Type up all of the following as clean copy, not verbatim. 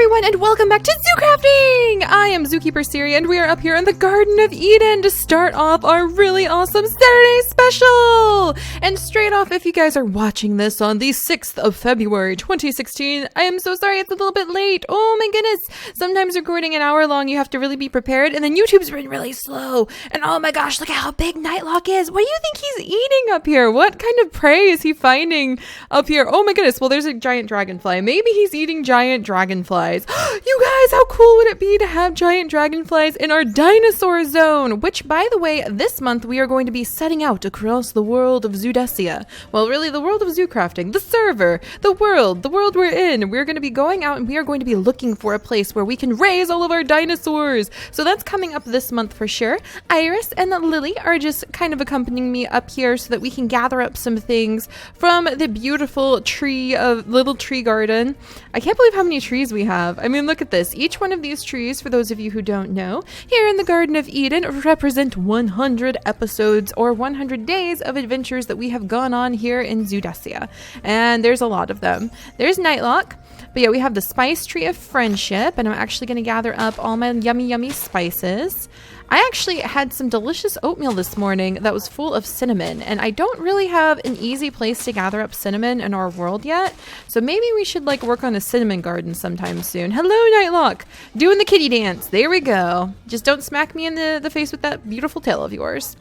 everyone, and welcome back to Zoo Crafting! I am Zookeeper Seri, and we are up here in the Garden of Eden to start off our really awesome Saturday special! And straight off, if you guys are watching this on the 6th of February, 2016, I am so sorry it's a little bit late. Oh my goodness! Sometimes recording an hour long, you have to really be prepared, and then YouTube's been really slow. And oh my gosh, look at how big Nightlock is! What do you think he's eating up here? What kind of prey is he finding up here? Oh my goodness, well there's a giant dragonfly. Maybe he's eating giant dragonflies. You guys, how cool would it be to have giant dragonflies in our dinosaur zone? Which, by the way, this month we are going to be setting out across the world of Zoodesia. Well, really, the world of zoo crafting, the server, the world we're in. We're going to be going out and we are going to be looking for a place where we can raise all of our dinosaurs. So that's coming up this month for sure. Iris and Lily are just kind of accompanying me up here so that we can gather up some things from the beautiful little tree garden. I can't believe how many trees we have. I mean, look at this. Each one of these trees, for those of you who don't know, here in the Garden of Eden represent 100 episodes or 100 days of adventures that we have gone on here in Zoodesia. And there's a lot of them. There's Nightlock. But yeah, we have the spice tree of friendship, and I'm actually going to gather up all my yummy spices. I actually had some delicious oatmeal this morning that was full of cinnamon, and I don't really have an easy place to gather up cinnamon in our world yet, so maybe we should work on a cinnamon garden sometime soon. Hello, Nightlock! Doing the kitty dance. There we go. Just don't smack me in the face with that beautiful tail of yours.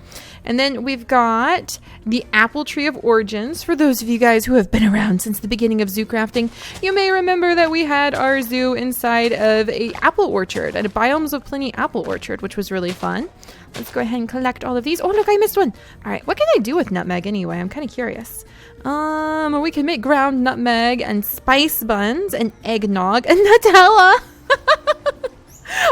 And then we've got the apple tree of origins. For those of you guys who have been around since the beginning of zoo crafting, you may remember that we had our zoo inside of a apple orchard, at a Biomes of Plenty apple orchard, which was really fun. Let's go ahead and collect all of these. Oh, look, I missed one. All right, what can I do with nutmeg anyway? I'm kind of curious. We can make ground nutmeg and spice buns and eggnog and Nutella.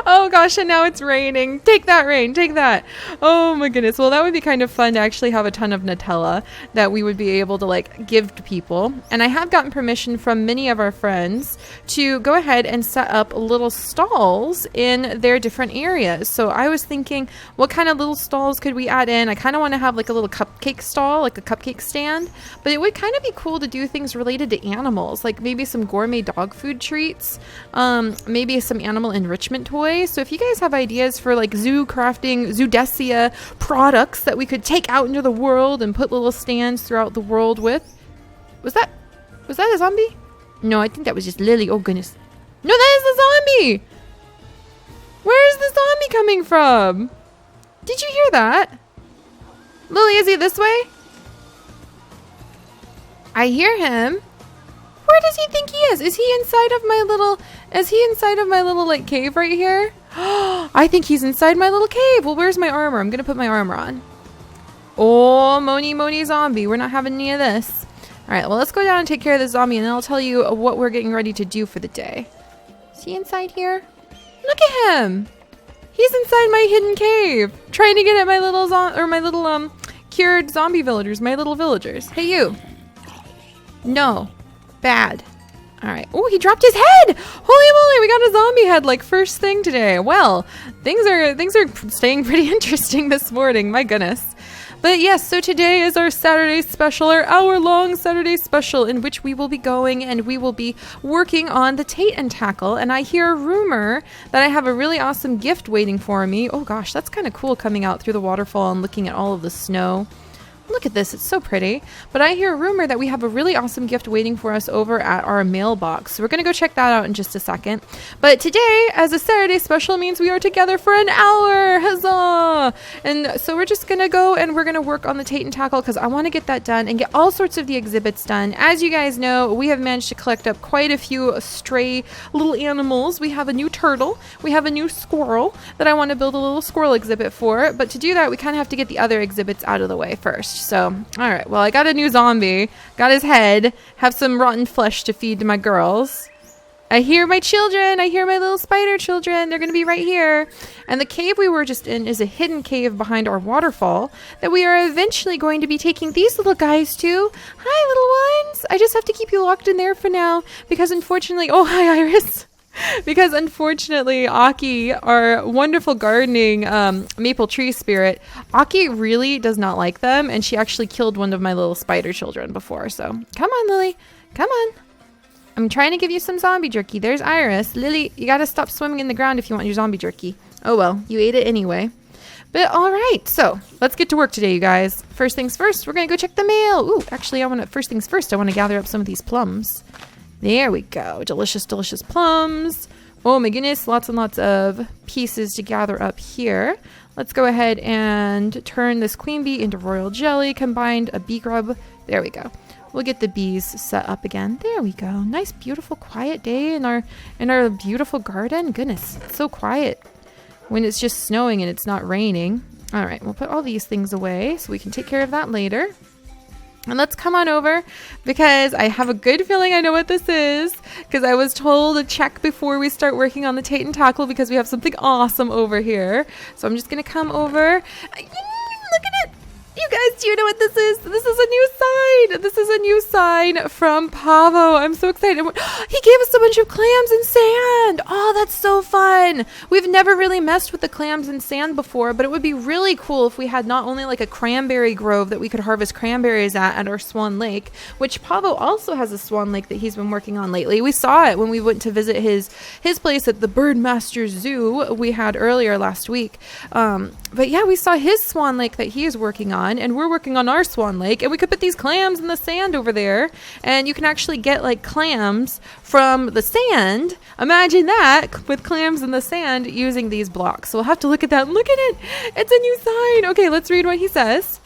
Oh gosh, and now it's raining. Take that, rain, take that. Oh my goodness. Well, that would be kind of fun to actually have a ton of Nutella that we would be able to give to people. And I have gotten permission from many of our friends to go ahead and set up little stalls in their different areas. So I was thinking, what kind of little stalls could we add in? I kind of want to have a little cupcake stall, like a cupcake stand, but it would kind of be cool to do things related to animals, like maybe some gourmet dog food treats, maybe some animal enrichment toys. So if you guys have ideas for zoo crafting, Zoodesia products that we could take out into the world and put little stands throughout the world with. Was that a zombie? No, I think that was just Lily. Oh goodness. No, that is the zombie! Where is the zombie coming from? Did you hear that? Lily, is he this way? I hear him. Where does he think he is? Is he inside of my little cave right here? I think he's inside my little cave. Well, where's my armor? I'm gonna put my armor on. Oh, Moni zombie. We're not having any of this. All right, well, let's go down and take care of the zombie, and then I'll tell you what we're getting ready to do for the day. Is he inside here? Look at him. He's inside my hidden cave, trying to get at my little cured zombie villagers, my little villagers. Hey, you. No. Bad. All right. Oh, he dropped his head. Holy moly, we got a zombie head first thing today. Well, things are staying pretty interesting this morning. My goodness. But yes, so today is our Saturday special, our hour-long Saturday special, in which we will be going and we will be working on the Tate and tackle. And I hear a rumor that I have a really awesome gift waiting for me. Oh gosh, that's kind of cool, coming out through the waterfall and looking at all of the snow. Look at this, it's so pretty. But I hear a rumor that we have a really awesome gift waiting for us over at our mailbox. So we're going to go check that out in just a second. But today, as a Saturday special, means we are together for an hour. Huzzah! And so we're just going to go and we're going to work on the Tate and tackle, because I want to get that done and get all sorts of the exhibits done. As you guys know, we have managed to collect up quite a few stray little animals. We have a new turtle. We have a new squirrel that I want to build a little squirrel exhibit for. But to do that, we kind of have to get the other exhibits out of the way first. So, all right, well, I got a new zombie, got his head, have some rotten flesh to feed to my girls. I hear my children. I hear my little spider children. They're going to be right here. And the cave we were just in is a hidden cave behind our waterfall that we are eventually going to be taking these little guys to. Hi, little ones. I just have to keep you locked in there for now because unfortunately, oh, hi, Iris. Because unfortunately, Aki, our wonderful gardening maple tree spirit, Aki really does not like them, and she actually killed one of my little spider children before. So come on, Lily, come on. I'm trying to give you some zombie jerky. There's Iris. Lily, you gotta stop swimming in the ground if you want your zombie jerky. Oh well, you ate it anyway. But all right, so let's get to work today, you guys. First things first, we're gonna go check the mail. Ooh, actually, first things first, I want to gather up some of these plums. There we go. Delicious, delicious plums. Oh my goodness, lots and lots of pieces to gather up here. Let's go ahead and turn this queen bee into royal jelly, combined a bee grub. There we go. We'll get the bees set up again. There we go. Nice, beautiful, quiet day in our beautiful garden. Goodness, it's so quiet when it's just snowing and it's not raining. All right, we'll put all these things away so we can take care of that later. And let's come on over because I have a good feeling I know what this is, because I was told to check before we start working on the Tate and tackle because we have something awesome over here. So I'm just going to come over. Look at it. You guys, do you know what this is? This is a new sign. This is a new sign from Pavo. I'm so excited. He gave us a bunch of clams and sand. Oh, that's so fun. We've never really messed with the clams and sand before, but it would be really cool if we had not only like a cranberry grove that we could harvest cranberries at our Swan Lake, which Pavo also has a Swan Lake that he's been working on lately. We saw it when we went to visit his place at the Birdmaster Zoo we had earlier last week. But yeah, we saw his Swan Lake that he is working on. And we're working on our Swan Lake, and we could put these clams in the sand over there, and you can actually get like clams from the sand. Imagine that, with clams in the sand using these blocks. So we'll have to look at that. Look at it. It's a new sign. Okay, let's read what he says.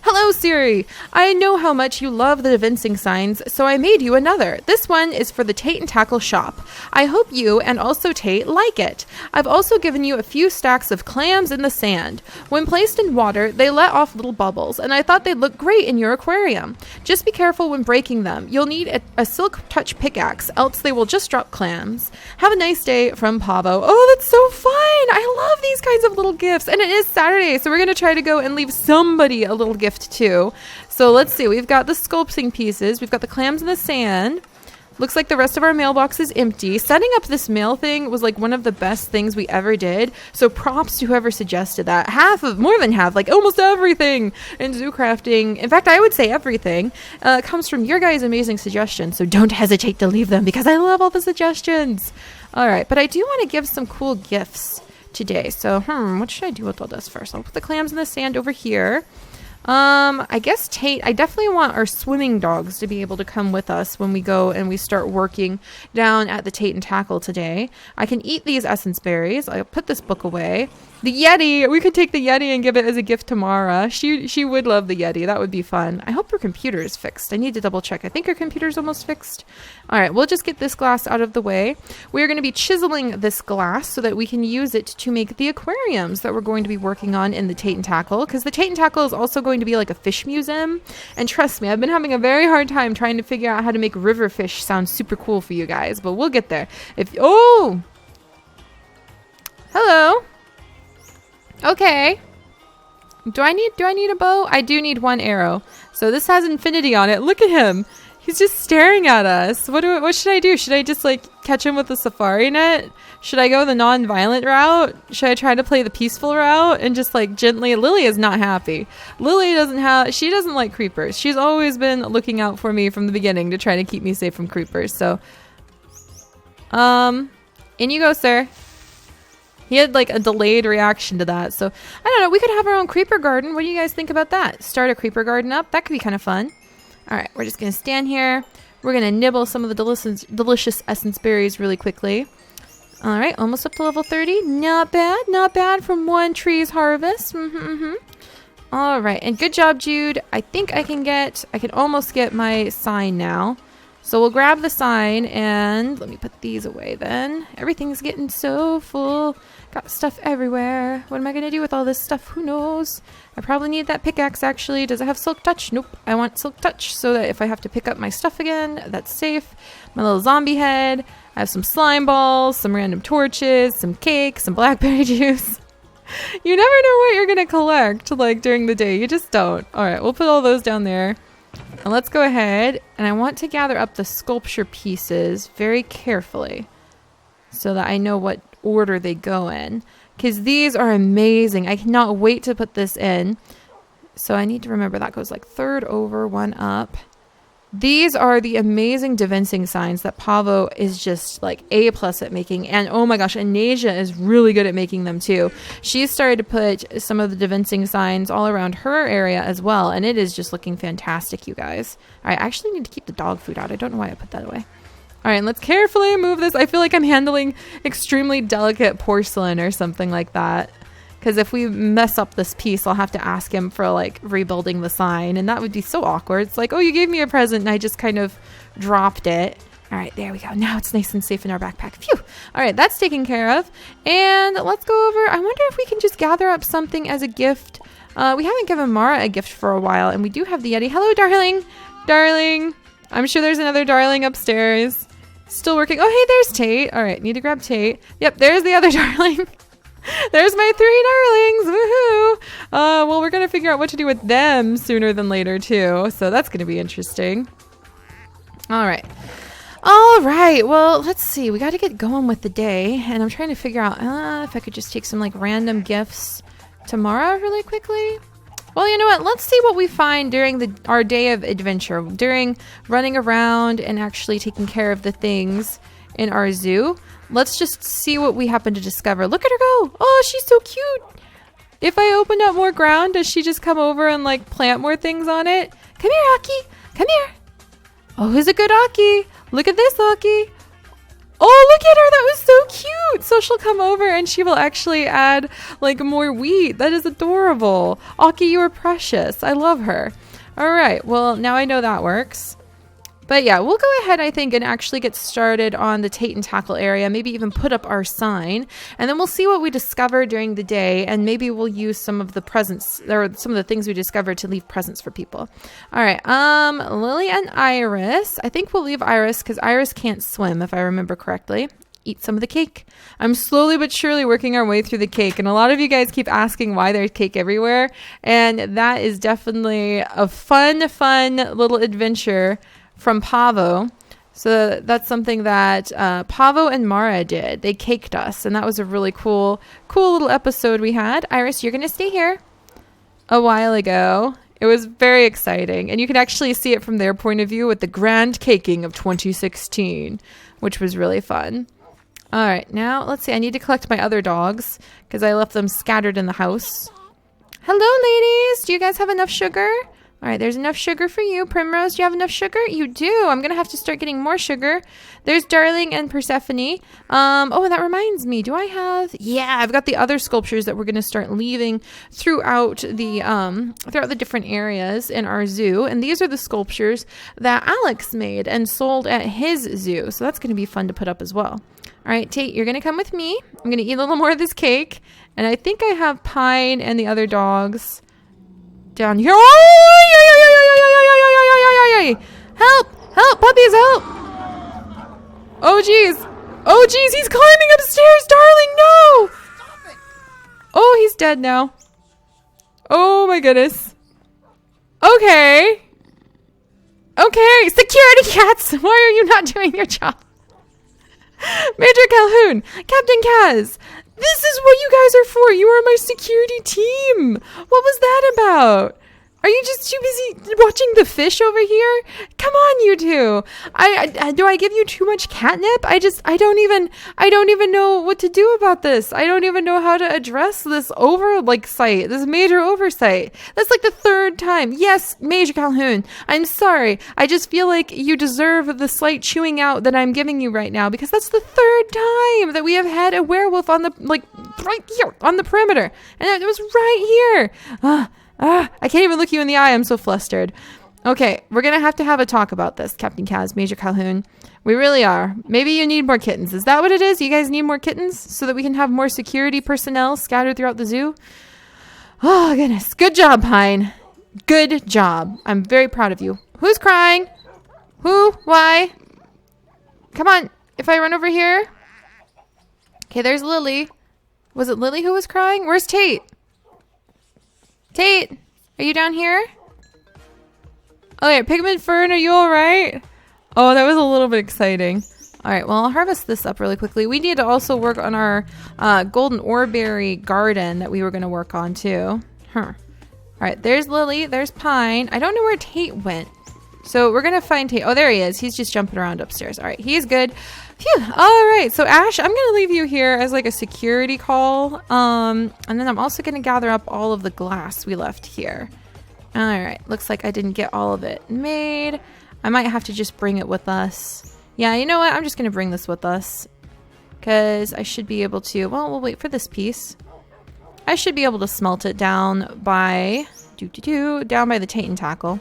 Hello, Seri. I know how much you love the evincing signs, so I made you another. This one is for the Tate and Tackle shop. I hope you, and also Tate, like it. I've also given you a few stacks of clams in the sand. When placed in water, they let off little bubbles, and I thought they'd look great in your aquarium. Just be careful when breaking them. You'll need a silk touch pickaxe, else they will just drop clams. Have a nice day from Pavo. Oh, that's so fun. I love these kinds of little gifts, and it is Saturday, so we're going to try to go and leave somebody a little gift too. So let's see, we've got the sculpting pieces, we've got the clams in the sand. Looks like the rest of our mailbox is empty. Setting up this mail thing was like one of the best things we ever did, so props to whoever suggested that. More than half, like almost everything in zoo crafting, in fact I would say everything, comes from your guys' amazing suggestions, so don't hesitate to leave them because I love all the suggestions. Alright, but I do want to give some cool gifts today, so what should I do with all this first? I'll put the clams in the sand over here. I guess Tate, I definitely want our swimming dogs to be able to come with us when we go and we start working down at the Tate and Tackle today. I can eat these essence berries. I'll put this book away. The Yeti, we could take the Yeti and give it as a gift to Mara. She would love the Yeti. That would be fun. I hope her computer is fixed. I need to double check. I think her computer's almost fixed. All right, we'll just get this glass out of the way. We're going to be chiseling this glass so that we can use it to make the aquariums that we're going to be working on in the Tate and Tackle, because the Tate and Tackle is also going to be like a fish museum. And trust me, I've been having a very hard time trying to figure out how to make river fish sound super cool for you guys, but we'll get there. Oh! Hello. Okay. Do I need a bow? I do need one arrow. So this has infinity on it. Look at him. He's just staring at us. What should I do? Should I just like catch him with a safari net? Should I go the non-violent route? Should I try to play the peaceful route and just like gently? Lily is not happy. Lily she doesn't like creepers. She's always been looking out for me from the beginning to try to keep me safe from creepers. So, in you go, sir. He had like a delayed reaction to that. So I don't know. We could have our own creeper garden. What do you guys think about that? Start a creeper garden up. That could be kind of fun. All right. We're just going to stand here. We're going to nibble some of the delicious essence berries really quickly. All right. Almost up to level 30. Not bad. Not bad from one tree's harvest. All right. And good job, Jude. I think I can almost get my sign now. So we'll grab the sign and let me put these away then. Everything's getting so full. Got stuff everywhere. What am I going to do with all this stuff? Who knows? I probably need that pickaxe actually. Does it have silk touch? Nope. I want silk touch so that if I have to pick up my stuff again, that's safe. My little zombie head. I have some slime balls, some random torches, some cake, some blackberry juice. You never know what you're going to collect like during the day. You just don't. All right, we'll put all those down there. And let's go ahead, and I want to gather up the sculpture pieces very carefully so that I know what order they go in, because these are amazing. I cannot wait to put this in. So I need to remember that goes like third over, one up. These are the amazing divinsing signs that Pavo is just like A+ at making. And oh my gosh, Anasia is really good at making them too. She's started to put some of the divinsing signs all around her area as well. And it is just looking fantastic, you guys. All right, I actually need to keep the dog food out. I don't know why I put that away. All right, let's carefully move this. I feel like I'm handling extremely delicate porcelain or something like that. Because if we mess up this piece, I'll have to ask him for like rebuilding the sign. And that would be so awkward. It's like, oh, you gave me a present and I just kind of dropped it. All right, there we go. Now it's nice and safe in our backpack. Phew. All right, that's taken care of. And let's go over. I wonder if we can just gather up something as a gift. We haven't given Mara a gift for a while. And we do have the Yeti. Hello, darling. Darling. I'm sure there's another darling upstairs. Still working. Oh, hey, there's Tate. All right, need to grab Tate. Yep, there's the other darling. There's my 3 darlings. Woohoo. Well, we're going to figure out what to do with them sooner than later, too. So that's going to be interesting. All right. All right. Well, let's see. We got to get going with the day. And I'm trying to figure out if I could just take some like random gifts tomorrow really quickly. Well, you know what? Let's see what we find during our day of adventure, during running around and actually taking care of the things in our zoo. Let's just see what we happen to discover. Look at her go. Oh, she's so cute. If I open up more ground, does she just come over and like plant more things on it? Come here, Aki. Come here. Oh, who's a good Aki? Look at this Aki. Oh, look at her. That was so cute. So she'll come over and she will actually add like more wheat. That is adorable. Aki, you are precious. I love her. All right. Well, now I know that works. But yeah, we'll go ahead, I think, and actually get started on the Tate and Tackle area, maybe even put up our sign, and then we'll see what we discover during the day, and maybe we'll use some of the presents, or some of the things we discovered to leave presents for people. All right, Lily and Iris. I think we'll leave Iris because Iris can't swim, if I remember correctly. Eat some of the cake. I'm slowly but surely working our way through the cake, and a lot of you guys keep asking why there's cake everywhere, and that is definitely a fun little adventure from Pavo. So that's something that Pavo and Mara did. They caked us, and that was a really cool little episode we had. Iris, you're going to stay here. A while ago, it was very exciting, and you can actually see it from their point of view with the grand caking of 2016, which was really fun. All right, now let's see. I need to collect my other dogs because I left them scattered in the house. Hello, ladies. Do you guys have enough sugar? All right, there's enough sugar for you. Primrose, do you have enough sugar? You do. I'm going to have to start getting more sugar. There's Darling and Persephone. Oh, that reminds me. Do I have... Yeah, I've got the other sculptures that we're going to start leaving throughout the different areas in our zoo. And these are the sculptures that Alex made and sold at his zoo. So that's going to be fun to put up as well. All right, Tate, you're going to come with me. I'm going to eat a little more of this cake. And I think I have Pine and the other dogs down here. Oh, help, puppies, help. Oh geez, he's climbing upstairs, darling, no. Oh, he's dead now. Oh my goodness. Okay, security cats, why are you not doing your job? Major Calhoun, Captain Kaz, this is what you guys are for. You are my security team. What was that about? Are you just too busy watching the fish over here? Come on, you two. Do I give you too much catnip? I don't even know what to do about this. I don't even know how to address this this major oversight. That's like the third time. Yes, Major Calhoun, I'm sorry. I just feel like you deserve the slight chewing out that I'm giving you right now because that's the third time that we have had a werewolf on right here on the perimeter. And it was right here. I can't even look you in the eye. I'm so flustered. Okay, we're going to have a talk about this, Captain Kaz, Major Calhoun. We really are. Maybe you need more kittens. Is that what it is? You guys need more kittens so that we can have more security personnel scattered throughout the zoo? Oh, goodness. Good job, Pine. Good job. I'm very proud of you. Who's crying? Who? Why? Come on. If I run over here. Okay, there's Lily. Was it Lily who was crying? Where's Tate? Tate, are you down here? Oh, yeah, Pigment Fern, are you all right? Oh, that was a little bit exciting. All right, well, I'll harvest this up really quickly. We need to also work on our golden oreberry garden that we were going to work on, too. All right, there's Lily. There's Pine. I don't know where Tate went. So we're going to find Tate. Oh, there he is. He's just jumping around upstairs. All right. He's good. Phew. All right. So Ash, I'm going to leave you here as like a security call. And then I'm also going to gather up all of the glass we left here. All right. Looks like I didn't get all of it made. I might have to just bring it with us. Yeah, you know what? I'm just going to bring this with us. Because I should be able to... Well, we'll wait for this piece. I should be able to smelt it down by... down by the Tate and Tackle.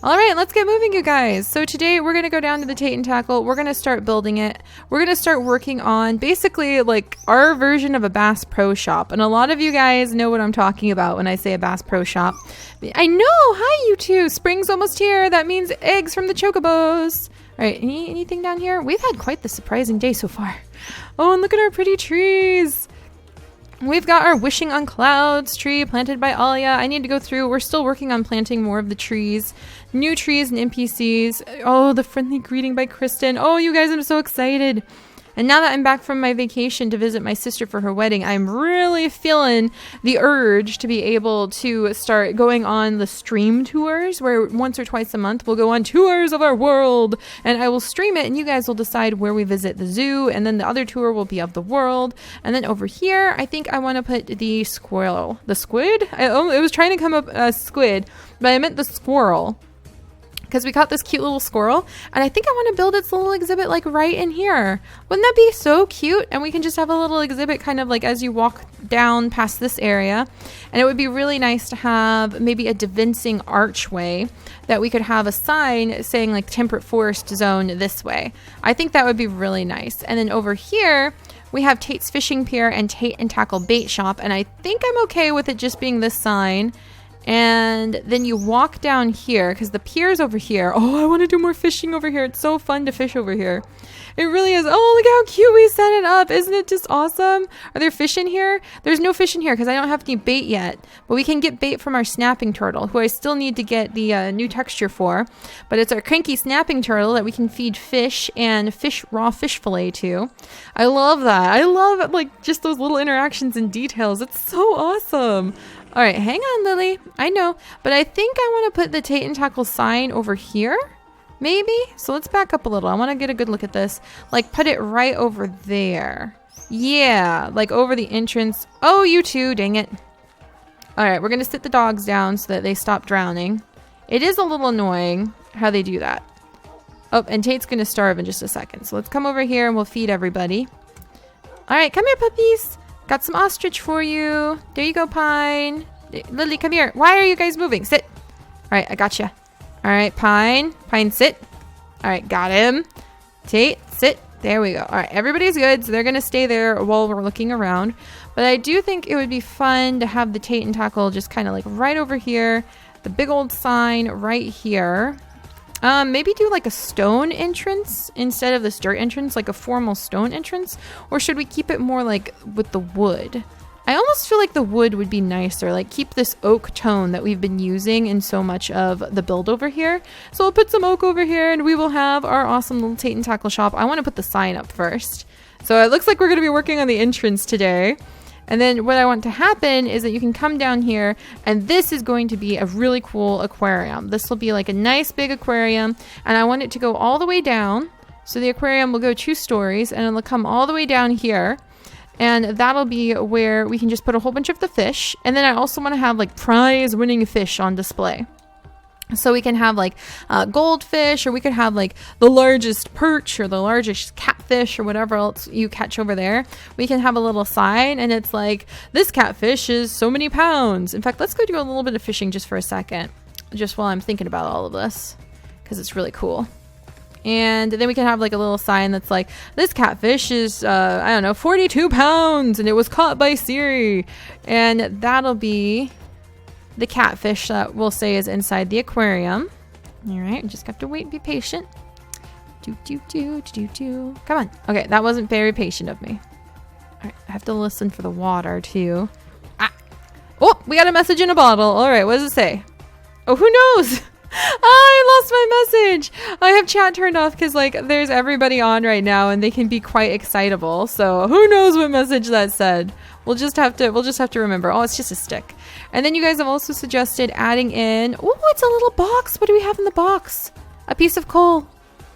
All right, let's get moving, you guys. So today we're going to go down to the Tate and Tackle. We're going to start building it. We're going to start working on basically like our version of a Bass Pro Shop. And a lot of you guys know what I'm talking about when I say a Bass Pro Shop. I know. Hi, you two. Spring's almost here. That means eggs from the chocobos. All right, anything down here? We've had quite the surprising day so far. Oh, and look at our pretty trees. We've got our Wishing on Clouds tree planted by Alia. I need to go through. We're still working on planting more of the trees. New trees and NPCs. Oh, the friendly greeting by Kristen. Oh, you guys, I'm so excited. And now that I'm back from my vacation to visit my sister for her wedding, I'm really feeling the urge to be able to start going on the stream tours where once or twice a month we'll go on tours of our world and I will stream it and you guys will decide where we visit the zoo, and then the other tour will be of the world. And then over here, I think I want to put the squirrel. The squid? It was trying to come up as squid, but I meant the squirrel. Because we caught this cute little squirrel, and I think I want to build its little exhibit like right in here. Wouldn't that be so cute? And we can just have a little exhibit kind of like as you walk down past this area. And it would be really nice to have maybe a divincing archway that we could have a sign saying like temperate forest zone this way. I think that would be really nice. And then over here, we have Tate's Fishing Pier and Tate and Tackle Bait Shop. And I think I'm okay with it just being this sign. And then you walk down here because the pier's over here. Oh, I want to do more fishing over here. It's so fun to fish over here. It really is. Oh, look how cute we set it up. Isn't it just awesome? Are there fish in here? There's no fish in here because I don't have any bait yet. But we can get bait from our snapping turtle, who I still need to get the new texture for. But it's our cranky snapping turtle that we can feed fish and raw fish fillet to. I love that. I love like just those little interactions and details. It's so awesome. All right, hang on, Lily. I know, but I think I want to put the Tate and Tackle sign over here, maybe? So let's back up a little. I want to get a good look at this. Like, put it right over there. Yeah, like over the entrance. Oh, you too, dang it. All right, we're going to sit the dogs down so that they stop drowning. It is a little annoying how they do that. Oh, and Tate's going to starve in just a second. So let's come over here and we'll feed everybody. All right, come here, puppies. Got some ostrich for you. There you go, Pine. Lily, come here. Why are you guys moving? Sit. All right, I got you. All right, Pine. Pine, sit. All right, got him. Tate, sit. There we go. All right, everybody's good, so they're going to stay there while we're looking around. But I do think it would be fun to have the Tate and Tackle just kind of like right over here. The big old sign right here. Maybe do like a stone entrance instead of this dirt entrance, like a formal stone entrance. Or should we keep it more like with the wood? I almost feel like the wood would be nicer, like keep this oak tone that we've been using in so much of the build over here. So we'll put some oak over here and we will have our awesome little Tate and Tackle shop. I want to put the sign up first. So it looks like we're going to be working on the entrance today. And then what I want to happen is that you can come down here and this is going to be a really cool aquarium. This will be like a nice big aquarium and I want it to go all the way down. So the aquarium will go 2 stories and it'll come all the way down here. And that'll be where we can just put a whole bunch of the fish. And then I also want to have like prize winning fish on display. So we can have like goldfish, or we could have like the largest perch or the largest catfish or whatever else you catch over there. We can have a little sign and it's like, this catfish is so many pounds. In fact, let's go do a little bit of fishing just for a second, just while I'm thinking about all of this, because it's really cool. And then we can have like a little sign that's like, this catfish is, I don't know, 42 pounds and it was caught by Seri. And that'll be the catfish that we'll say is inside the aquarium. All right, just have to wait and be patient. Come on. Okay, that wasn't very patient of me. All right, I have to listen for the water too. Ah. Oh, we got a message in a bottle. All right, what does it say? Oh, who knows? I lost my message. I have chat turned off because like there's everybody on right now and they can be quite excitable. So who knows what message that said? We'll just have to remember. Oh, it's just a stick. And then you guys have also suggested adding in, oh, it's a little box. What do we have in the box? A piece of coal.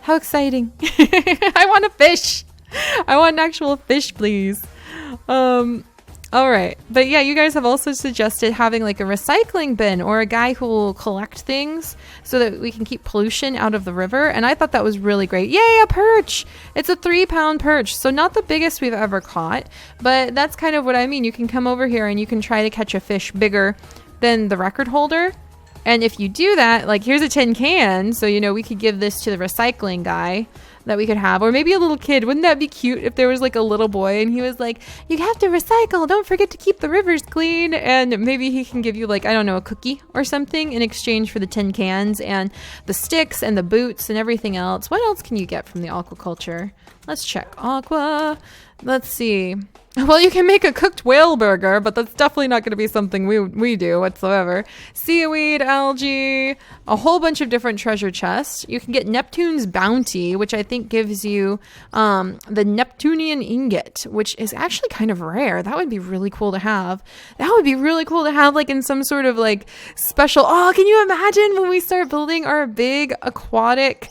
How exciting. I want a fish. I want an actual fish, please. All right. But yeah, you guys have also suggested having like a recycling bin or a guy who will collect things so that we can keep pollution out of the river. And I thought that was really great. Yay, a perch. It's a 3-pound perch. So not the biggest we've ever caught, but that's kind of what I mean. You can come over here and you can try to catch a fish bigger than the record holder. And if you do that, like here's a tin can. So, you know, we could give this to the recycling guy that we could have, or maybe a little kid. Wouldn't that be cute if there was like a little boy and he was like, you have to recycle, don't forget to keep the rivers clean, and maybe he can give you like, I don't know, a cookie or something in exchange for the tin cans and the sticks and the boots and everything else. What else can you get from the aquaculture? Let's check. Aqua. Let's see. Well, you can make a cooked whale burger, but that's definitely not going to be something we do whatsoever. Seaweed, algae, a whole bunch of different treasure chests. You can get Neptune's bounty, which I think gives you the Neptunian ingot, which is actually kind of rare. That would be really cool to have. That would be really cool to have like in some sort of like special. Oh, can you imagine when we start building our big aquatic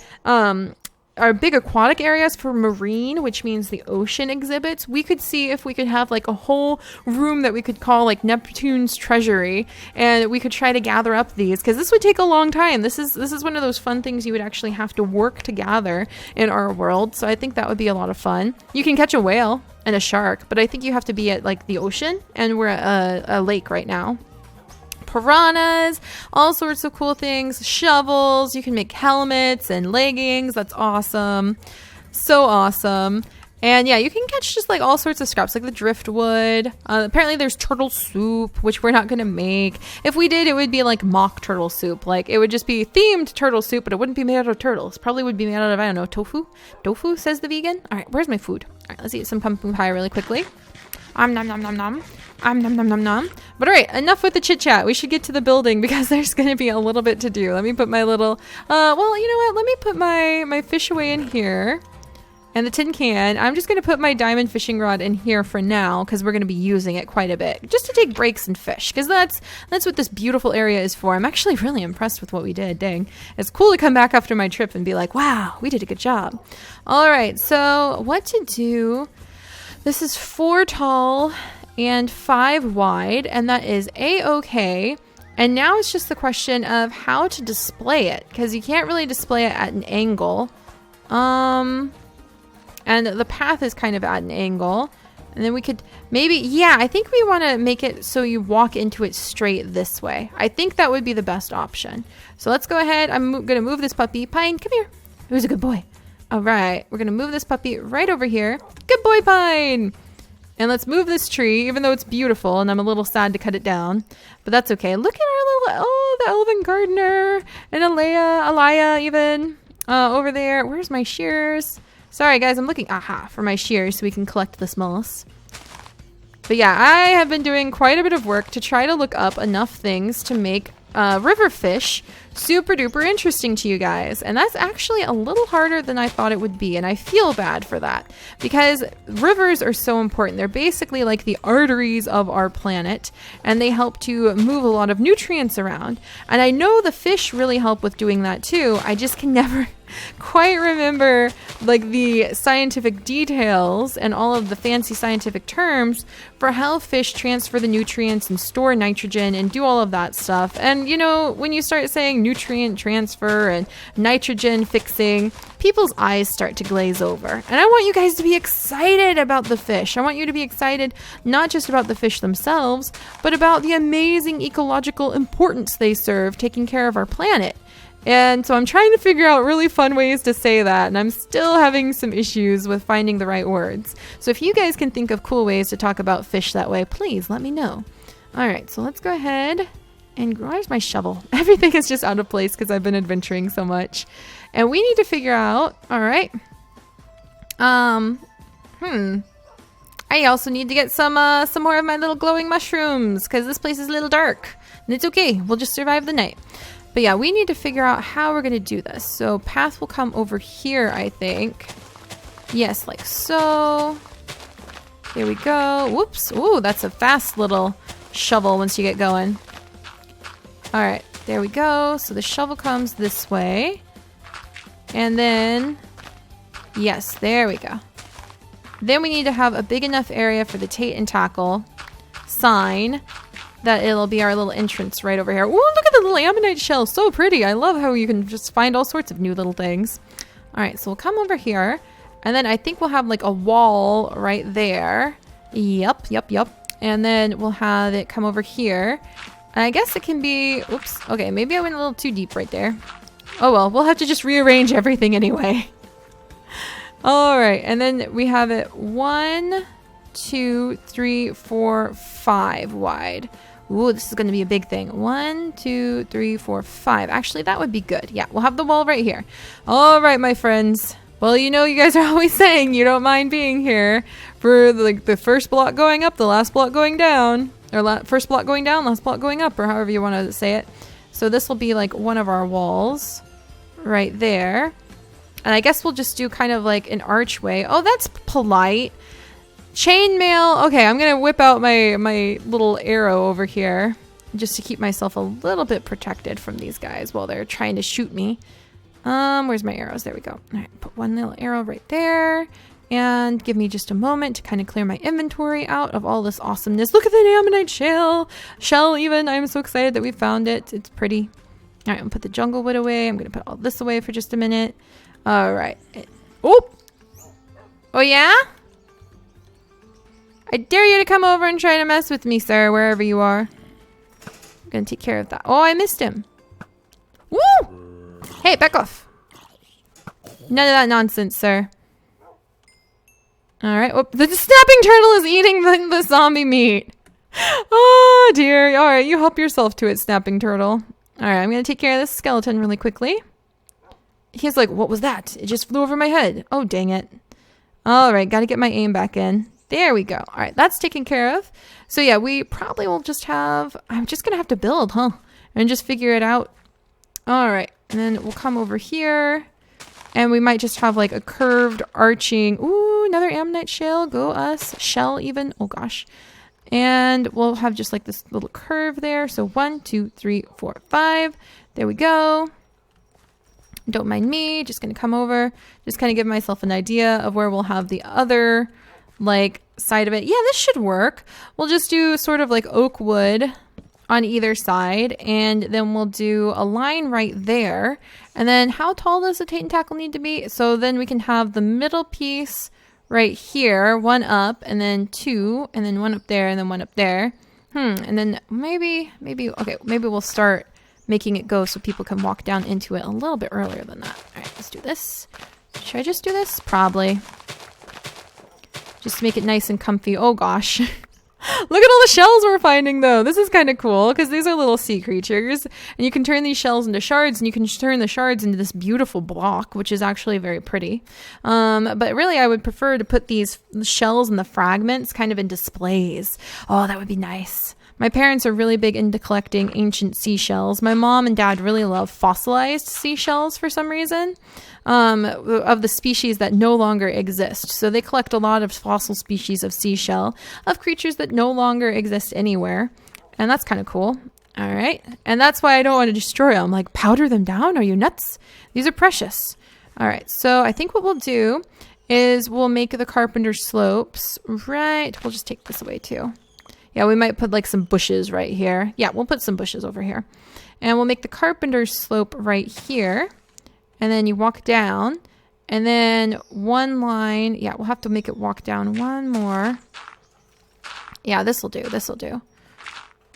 areas for marine, which means the ocean exhibits? We could see if we could have like a whole room that we could call like Neptune's treasury, and we could try to gather up these, because this would take a long time. This is one of those fun things you would actually have to work to gather in our world. So I think that would be a lot of fun. You can catch a whale and a shark, but I think you have to be at like the ocean, and we're at a lake right now. Piranhas, all sorts of cool things, shovels, you can make helmets and leggings. That's awesome. So awesome. And yeah, you can catch just like all sorts of scraps, like the driftwood. Apparently there's turtle soup, which we're not going to make. If we did, it would be like mock turtle soup. Like it would just be themed turtle soup, but it wouldn't be made out of turtles. Probably would be made out of, I don't know, tofu. Tofu, says the vegan. All right, where's my food? All right, let's eat some pumpkin pie really quickly. Nom nom nom nom. Nom nom nom nom. But all right, enough with the chit chat. We should get to the building because there's going to be a little bit to do. Let me put my little, well, you know what? Let me put my fish away in here and the tin can. I'm just going to put my diamond fishing rod in here for now because we're going to be using it quite a bit just to take breaks and fish, because that's what this beautiful area is for. I'm actually really impressed with what we did. Dang. It's cool to come back after my trip and be like, wow, we did a good job. All right, so what to do? This is 4 tall and 5 wide, and that is a-okay. And now it's just the question of how to display it, because you can't really display it at an angle. And the path is kind of at an angle. And then we could maybe, yeah, I think we want to make it so you walk into it straight this way. I think that would be the best option. So let's go ahead. I'm going to move this puppy. Pine, come here. Who's a good boy? All right, we're going to move this puppy right over here. Good boy, Pine. And let's move this tree, even though it's beautiful, and I'm a little sad to cut it down. But that's okay. Look at our little, oh, the elven gardener. And Alaya even, over there. Where's my shears? Sorry, guys, I'm looking, for my shears so we can collect this moss. But yeah, I have been doing quite a bit of work to try to look up enough things to make river fish super duper interesting to you guys, and that's actually a little harder than I thought it would be, and I feel bad for that because rivers are so important. They're basically like the arteries of our planet, and they help to move a lot of nutrients around, and I know the fish really help with doing that too. I just can never quite remember like the scientific details and all of the fancy scientific terms for how fish transfer the nutrients and store nitrogen and do all of that stuff. And you know, when you start saying nutrient transfer and nitrogen fixing, people's eyes start to glaze over. And I want you guys to be excited about the fish. I want you to be excited not just about the fish themselves, but about the amazing ecological importance they serve taking care of our planet. And so I'm trying to figure out really fun ways to say that, and I'm still having some issues with finding the right words. So if you guys can think of cool ways to talk about fish that way, please let me know. All right, so let's go ahead and where's my shovel? Everything is just out of place because I've been adventuring so much. And we need to figure out, all right. I also need to get some more of my little glowing mushrooms because this place is a little dark. And it's okay, we'll just survive the night. But yeah, we need to figure out how we're going to do this. So path will come over here, I think. Yes, like so. There we go. Whoops. Ooh, that's a fast little shovel once you get going. All right, there we go. So the shovel comes this way. And then, yes, there we go. Then we need to have a big enough area for the Tate and Tackle sign that it'll be our little entrance right over here. Ooh, look at the little ammonite shell. So pretty. I love how you can just find all sorts of new little things. All right, so we'll come over here. And then I think we'll have like a wall right there. Yep. And then we'll have it come over here. And I guess it can be... Oops. Okay, maybe I went a little too deep right there. Oh well, we'll have to just rearrange everything anyway. All right, and then we have it 1, 2, 3, 4, 5 wide. Ooh, this is going to be a big thing. 1, 2, 3, 4, 5. Actually, that would be good. Yeah, we'll have the wall right here. All right, my friends. Well, you know, you guys are always saying you don't mind being here for the first block going up, the last block going down, or first block going down, last block going up, or however you want to say it. So this will be like one of our walls right there. And I guess we'll just do kind of like an archway. Oh, that's polite. Chainmail. Okay, I'm going to whip out my little arrow over here just to keep myself a little bit protected from these guys while they're trying to shoot me. Where's my arrows? There we go. All right, put one little arrow right there. And give me just a moment to kind of clear my inventory out of all this awesomeness. Look at the ammonite shell even. I'm so excited that we found it. It's pretty. All right, I'm going to put the jungle wood away. I'm going to put all this away for just a minute. All right. Oh! Oh, yeah? I dare you to come over and try to mess with me, sir, wherever you are. I'm going to take care of that. Oh, I missed him. Woo! Hey, back off. None of that nonsense, sir. All right. Oh, the snapping turtle is eating the zombie meat. Oh, dear. All right, you help yourself to it, snapping turtle. All right, I'm going to take care of this skeleton really quickly. He's like, what was that? It just flew over my head. Oh, dang it. All right, got to get my aim back in. There we go. All right, that's taken care of. So yeah, we probably will just have... I'm just going to have to build, huh? And just figure it out. All right, and then we'll come over here. And we might just have like a curved arching... Ooh, another ammonite shell. Go us. Shell even. Oh, gosh. And we'll have just like this little curve there. So 1, 2, 3, 4, 5. There we go. Don't mind me, just gonna come over, just kind of give myself an idea of where we'll have the other like side of it. Yeah, this should work. We'll just do sort of like oak wood on either side, and then we'll do a line right there. And then how tall does the Tate and Tackle need to be? So then we can have the middle piece right here, one up, and then 2, and then one up there, and then one up there. And then maybe, okay, maybe we'll start making it go so people can walk down into it a little bit earlier than that. All right, let's do this. Should I just do this? Probably. Just to make it nice and comfy. Oh, gosh. Look at all the shells we're finding, though. This is kind of cool because these are little sea creatures. And you can turn these shells into shards, and you can turn the shards into this beautiful block, which is actually very pretty. But really, I would prefer to put these shells and the fragments kind of in displays. Oh, that would be nice. My parents are really big into collecting ancient seashells. My mom and dad really love fossilized seashells for some reason, of the species that no longer exist. So they collect a lot of fossil species of seashell, of creatures that no longer exist anywhere. And that's kind of cool. All right. And that's why I don't want to destroy them. Like, powder them down? Are you nuts? These are precious. All right. So I think what we'll do is we'll make the carpenter's slopes. Right. We'll just take this away too. Yeah, we might put like some bushes right here. Yeah, we'll put some bushes over here. And we'll make the carpenter's slope right here. And then you walk down. And then one line. Yeah, we'll have to make it walk down one more. Yeah, this will do. This will do.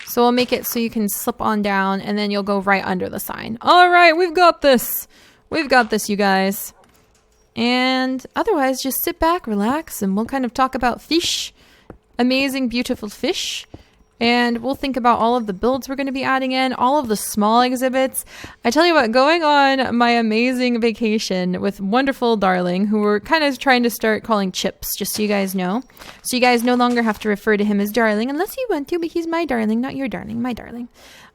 So we'll make it so you can slip on down. And then you'll go right under the sign. All right, we've got this. We've got this, you guys. And otherwise, just sit back, relax, and we'll kind of talk about fish. Amazing, beautiful fish. And we'll think about all of the builds we're going to be adding in, all of the small exhibits. I tell you what, going on my amazing vacation with wonderful Darling, who we're kind of trying to start calling Chips, just so you guys know. So you guys no longer have to refer to him as Darling, unless you want to, but he's my darling, not your darling, my darling.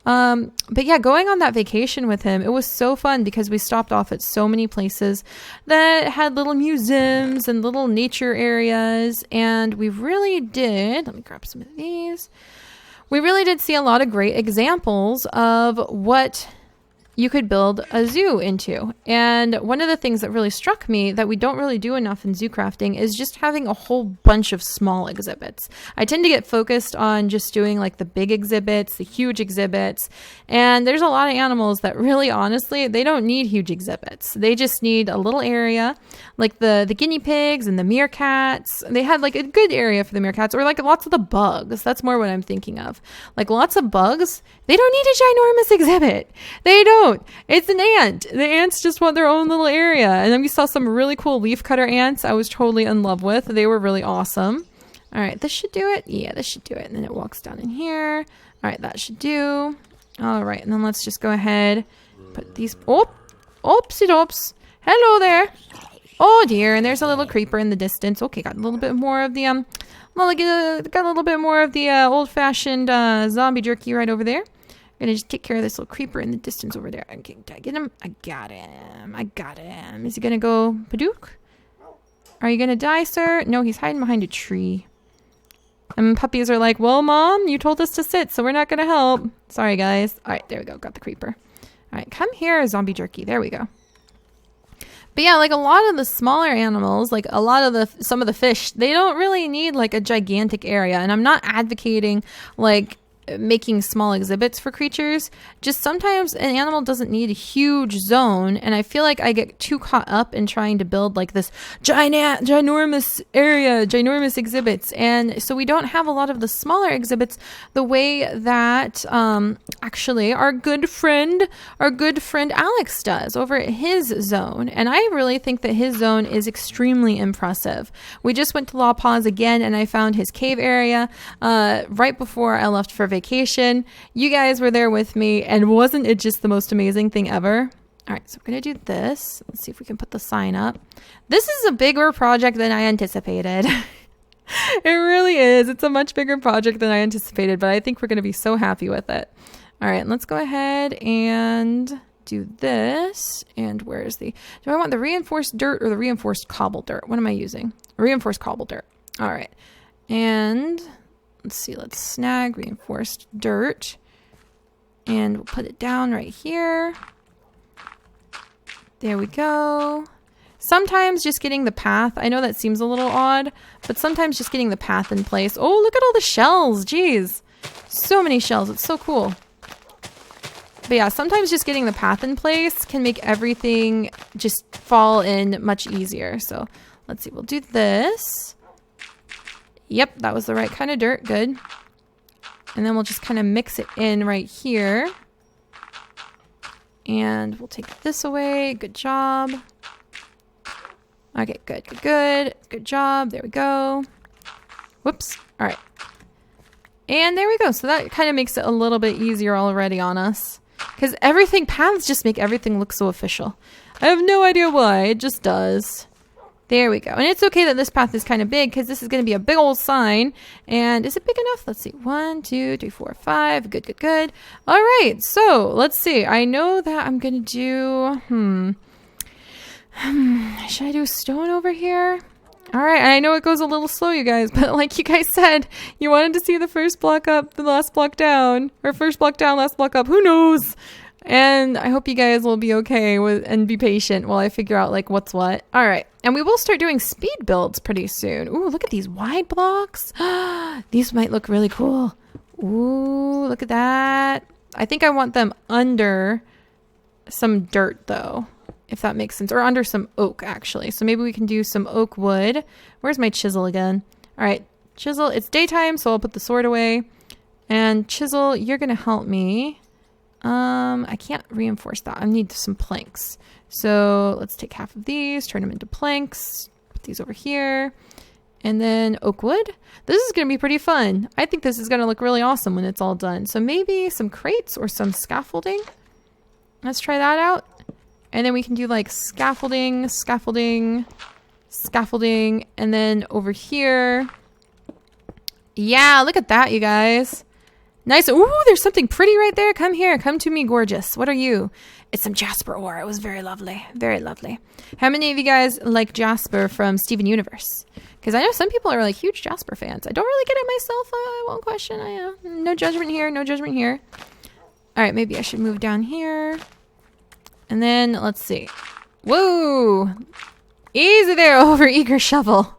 But yeah, going on that vacation with him, it was so fun because we stopped off at so many places that had little museums and little nature areas. And we really did, let me grab some of these. We really did see a lot of great examples of what you could build a zoo into. And one of the things that really struck me that we don't really do enough in zoo crafting is just having a whole bunch of small exhibits. I tend to get focused on just doing like the big exhibits, the huge exhibits. And there's a lot of animals that really, honestly, they don't need huge exhibits. They just need a little area, like the guinea pigs and the meerkats. They had like a good area for the meerkats, or like lots of the bugs. That's more what I'm thinking of. Like lots of bugs, they don't need a ginormous exhibit. They don't. It's an ant. The ants just want their own little area. And then we saw some really cool leafcutter ants I was totally in love with. They were really awesome. All right, this should do it. Yeah, this should do it. And then it walks down in here. All right, that should do. All right, and then let's just go ahead, put these. Oh, oopsie doops. Hello there. Oh dear, and there's a little creeper in the distance. Okay, got a little bit more of the got a little bit more of the old-fashioned zombie jerky right over there. I'm gonna just take care of this little creeper in the distance over there. Okay, did I get him? I got him. I got him. Is he gonna go Padook? Are you gonna die, sir? No, he's hiding behind a tree. And puppies are like, well, Mom, you told us to sit, so we're not gonna help. Sorry, guys. All right, there we go. Got the creeper. All right, come here, zombie jerky. There we go. But yeah, like a lot of the smaller animals, like a lot of some of the fish, they don't really need like a gigantic area. And I'm not advocating like making small exhibits for creatures. Just sometimes an animal doesn't need a huge zone, and I feel like I get too caught up in trying to build like this ginormous area, ginormous exhibits, and so we don't have a lot of the smaller exhibits the way that actually our good friend Alex does over at his zone. And I really think that his zone is extremely impressive. We just went to La Paz again, and I found his cave area right before I left for vacation. You guys were there with me, and wasn't it just the most amazing thing ever? All right, so we're gonna do this. Let's see if we can put the sign up. This is a bigger project than I anticipated. It really is. It's a much bigger project than I anticipated, but I think we're gonna be so happy with it. All right, let's go ahead and do this. And where's do I want the reinforced dirt or the reinforced cobble dirt? What am I using? Reinforced cobble dirt. All right, and let's see, let's snag reinforced dirt, and we'll put it down right here. There we go. Sometimes just getting the path, I know that seems a little odd, but sometimes just getting the path in place. Oh, look at all the shells. Jeez. So many shells. It's so cool. But yeah, sometimes just getting the path in place can make everything just fall in much easier. So let's see, we'll do this. Yep, that was the right kind of dirt. Good. And then we'll just kind of mix it in right here. And we'll take this away. Good job. Okay, good, good, good. Good job. There we go. Whoops. All right. And there we go. So that kind of makes it a little bit easier already on us. Because paths just make everything look so official. I have no idea why. It just does. There we go. And it's okay that this path is kind of big, because this is going to be a big old sign. And is it big enough? Let's see. 1, 2, 3, 4, 5. Good, good, good. All right. So let's see. I know that I'm going to do... Should I do stone over here? All right. I know it goes a little slow, you guys. But like you guys said, you wanted to see the first block up, the last block down. Or first block down, last block up. Who knows? And I hope you guys will be okay with and be patient while I figure out like what's what. All right. And we will start doing speed builds pretty soon. Ooh, look at these wide blocks. These might look really cool. Ooh, look at that. I think I want them under some dirt though, if that makes sense. Or under some oak actually. So maybe we can do some oak wood. Where's my chisel again? All right, chisel. It's daytime, so I'll put the sword away. And chisel, you're going to help me. I can't reinforce that. I need some planks. So let's take half of these, turn them into planks, put these over here, and then oak wood. This is going to be pretty fun. I think this is going to look really awesome when it's all done. So maybe some crates or some scaffolding. Let's try that out. And then we can do like scaffolding, scaffolding, scaffolding, and then over here. Yeah, look at that, you guys. Nice. Ooh, there's something pretty right there. Come here. Come to me, gorgeous. What are you? It's some jasper ore. It was very lovely. Very lovely. How many of you guys like Jasper from Steven Universe? Because I know some people are like huge Jasper fans. I don't really get it myself. I won't question. No judgment here. No judgment here. All right. Maybe I should move down here. And then let's see. Whoa! Easy there, over eager shovel.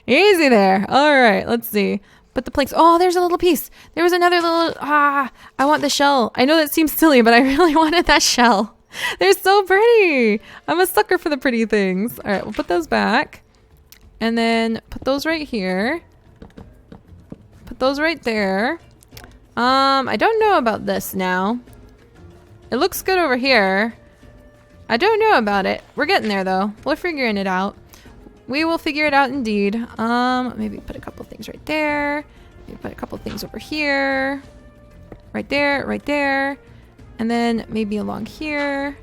Easy there. All right, let's see. Put the planks. Oh, there's a little piece. There was another little, I want the shell. I know that seems silly, but I really wanted that shell. They're so pretty. I'm a sucker for the pretty things. All right, we'll put those back. And then put those right here. Put those right there. I don't know about this now. It looks good over here. I don't know about it. We're getting there though. We're figuring it out. We will figure it out indeed. Maybe put a couple things right there. Maybe put a couple things over here. Right there, right there. And then maybe along here.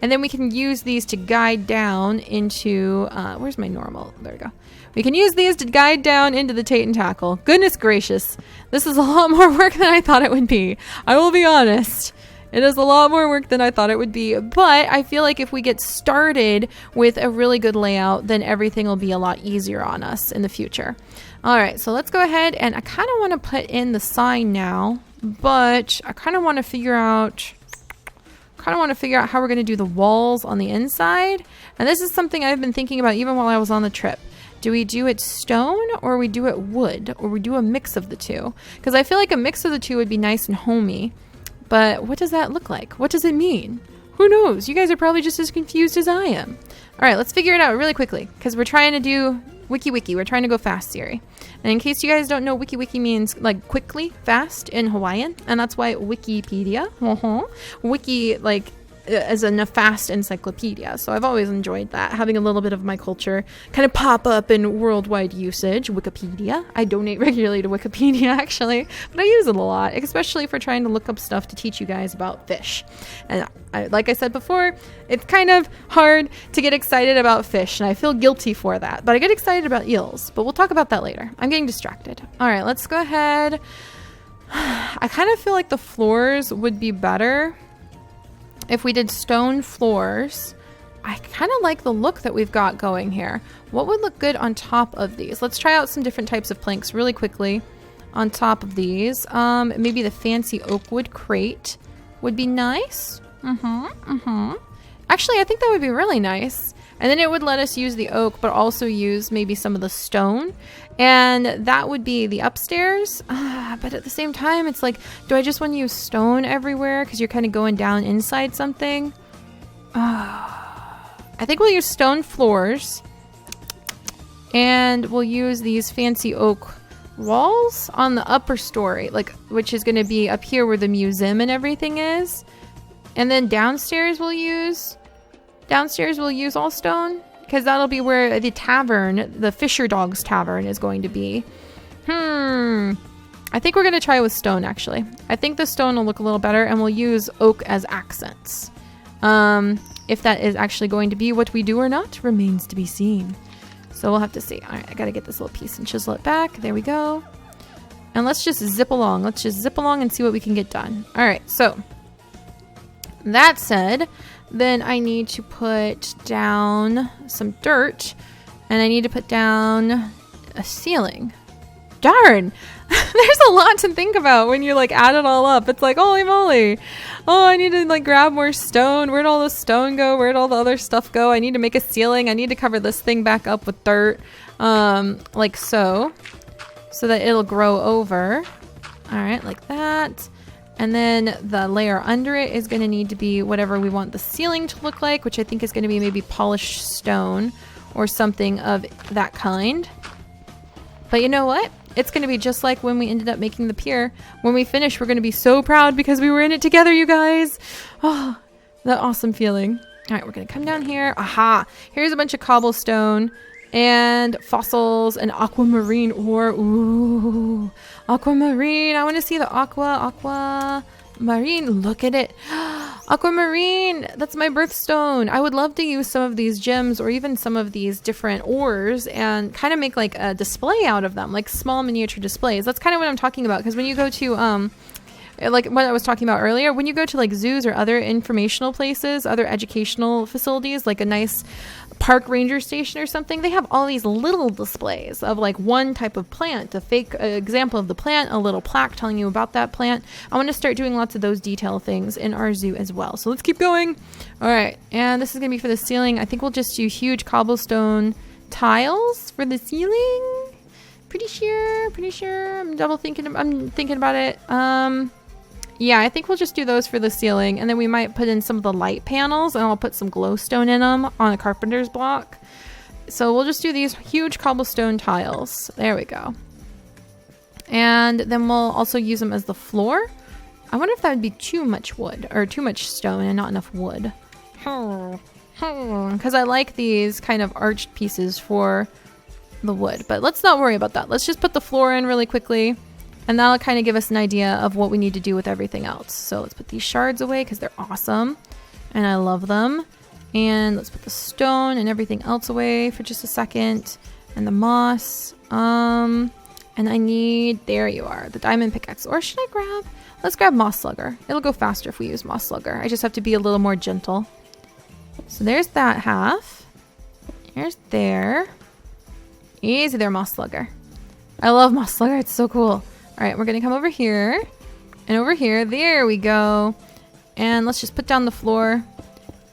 And then we can use these to guide down into, where's my normal? There we go. We can use these to guide down into the Tate and tackle. Goodness gracious. This is a lot more work than I thought it would be. I will be honest. It is a lot more work than I thought it would be, but I feel like if we get started with a really good layout, then everything will be a lot easier on us in the future. All right, so let's go ahead, and I kind of want to put in the sign now, but I kind of want to figure out how we're going to do the walls on the inside. And this is something I've been thinking about even while I was on the trip. Do we do it stone, or we do it wood, or we do a mix of the two? Because I feel like a mix of the two would be nice and homey. But what does that look like? What does it mean? Who knows? You guys are probably just as confused as I am. All right, let's figure it out really quickly because we're trying to do wiki. We're trying to go fast, Seri. And in case you guys don't know, wiki means like quickly, fast in Hawaiian. And that's why Wikipedia, wiki like as a fast encyclopedia. So I've always enjoyed that, having a little bit of my culture kind of pop up in worldwide usage. Wikipedia. I donate regularly to Wikipedia actually, but I use it a lot, especially for trying to look up stuff to teach you guys about fish. And like I said before, it's kind of hard to get excited about fish, and I feel guilty for that, but I get excited about eels, but we'll talk about that later. I'm getting distracted. All right, let's go ahead. I kind of feel like the floors would be better if we did stone floors. I kind of like the look that we've got going here. What would look good on top of these? Let's try out some different types of planks really quickly on top of these. Maybe the fancy oak wood crate would be nice. Actually, I think that would be really nice. And then it would let us use the oak, but also use maybe some of the stone. And that would be the upstairs. But at the same time, it's like, do I just want to use stone everywhere? Because you're kind of going down inside something. I think we'll use stone floors. And we'll use these fancy oak walls on the upper story, like, which is going to be up here where the museum and everything is. And then downstairs we'll use all stone, because that'll be where the tavern, the Fisher Dogs Tavern, is going to be. I think we're going to try with stone, actually. I think the stone will look a little better, and we'll use oak as accents. If that is actually going to be what we do or not remains to be seen. So we'll have to see. All right, I got to get this little piece and chisel it back. There we go. And let's just zip along. Let's just zip along and see what we can get done. All right, so that said, then I need to put down some dirt, and I need to put down a ceiling. Darn! There's a lot to think about when you like add it all up. It's like, holy moly. Oh, I need to like grab more stone. Where'd all the stone go? Where'd all the other stuff go? I need to make a ceiling. I need to cover this thing back up with dirt. Like so that it'll grow over. All right, like that. And then the layer under it is going to need to be whatever we want the ceiling to look like, which I think is going to be maybe polished stone or something of that kind. But you know what? It's going to be just like when we ended up making the pier. When we finish, we're going to be so proud because we were in it together, you guys. Oh, that awesome feeling. All right, we're going to come down here. Aha! Here's a bunch of cobblestone and fossils and aquamarine ore. Ooh, aquamarine. I want to see the aquamarine. Look at it. Aquamarine. That's my birthstone. I would love to use some of these gems or even some of these different ores and kind of make like a display out of them, like small miniature displays. That's kind of what I'm talking about, because when you go to like what I was talking about earlier, when you go to like zoos or other informational places, other educational facilities, like a nice park ranger station or something, they have all these little displays of like one type of plant, a fake example of the plant, a little plaque telling you about that plant. I want to start doing lots of those detail things in our zoo as well. So let's keep going. All right, and this is gonna be for the ceiling. I think we'll just do huge cobblestone tiles for the ceiling. Pretty sure. I'm thinking about it. Yeah, I think we'll just do those for the ceiling, and then we might put in some of the light panels, and I'll put some glowstone in them on a carpenter's block. So we'll just do these huge cobblestone tiles. There we go. And then we'll also use them as the floor. I wonder if that would be too much wood, or too much stone and not enough wood. Because I like these kind of arched pieces for the wood, but let's not worry about that. Let's just put the floor in really quickly. And that'll kind of give us an idea of what we need to do with everything else. So let's put these shards away because they're awesome. And I love them. And let's put the stone and everything else away for just a second. And the moss. And I need, there you are, the diamond pickaxe. Or should I let's grab moss slugger. It'll go faster if we use moss slugger. I just have to be a little more gentle. So there's that half. Here's there. Easy there, moss slugger. I love moss slugger. It's so cool. All right, we're gonna come over here and over here. There we go. And let's just put down the floor.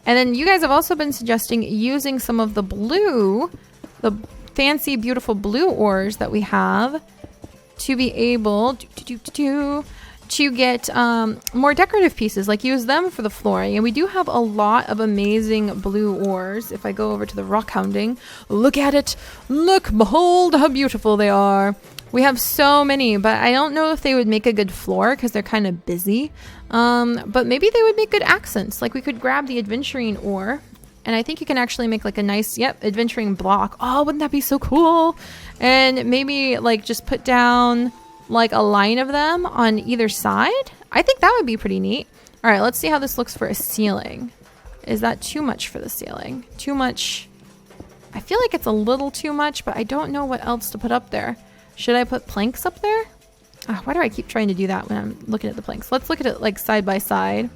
And then you guys have also been suggesting using some of the blue, the fancy, beautiful blue ores that we have to be able to get more decorative pieces, like use them for the flooring. And we do have a lot of amazing blue ores. If I go over to the rock hounding, look at it. Look, behold how beautiful they are. We have so many, but I don't know if they would make a good floor because they're kind of busy. But maybe they would make good accents. Like we could grab the adventuring ore, and I think you can actually make like a nice, adventuring block. Oh, wouldn't that be so cool? And maybe like just put down like a line of them on either side. I think that would be pretty neat. All right, let's see how this looks for a ceiling. Is that too much for the ceiling? Too much? I feel like it's a little too much, but I don't know what else to put up there. Should I put planks up there? Oh, why do I keep trying to do that when I'm looking at the planks? Let's look at it like side by side.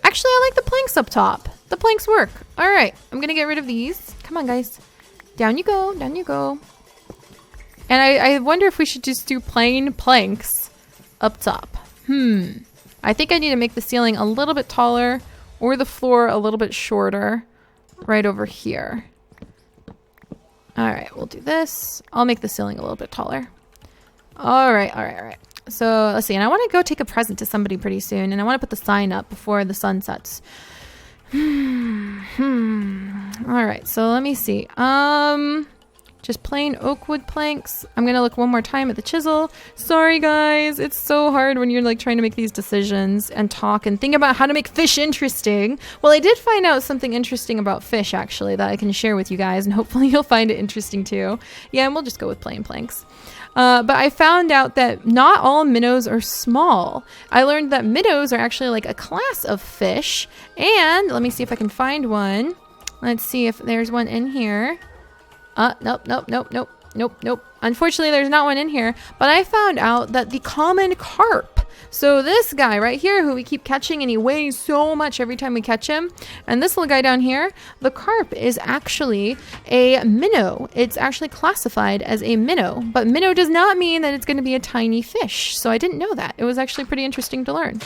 Actually, I like the planks up top. The planks work. All right, I'm gonna get rid of these. Come on, guys. Down you go, down you go. And I wonder if we should just do plain planks up top. I think I need to make the ceiling a little bit taller or the floor a little bit shorter right over here. All right, we'll do this. I'll make the ceiling a little bit taller. All right. So let's see. And I want to go take a present to somebody pretty soon. And I want to put the sign up before the sun sets. All right, so let me see. Just plain oak wood planks. I'm gonna look one more time at the chisel. Sorry guys, it's so hard when you're like trying to make these decisions and talk and think about how to make fish interesting. Well, I did find out something interesting about fish actually that I can share with you guys, and hopefully you'll find it interesting too. Yeah, and we'll just go with plain planks. But I found out that not all minnows are small. I learned that minnows are actually like a class of fish. And let me see if I can find one. Let's see if there's one in here. Nope. Unfortunately, there's not one in here, but I found out that the common carp, so this guy right here who we keep catching and he weighs so much every time we catch him, and this little guy down here, the carp is actually a minnow. It's actually classified as a minnow, but minnow does not mean that it's going to be a tiny fish, so I didn't know that. It was actually pretty interesting to learn.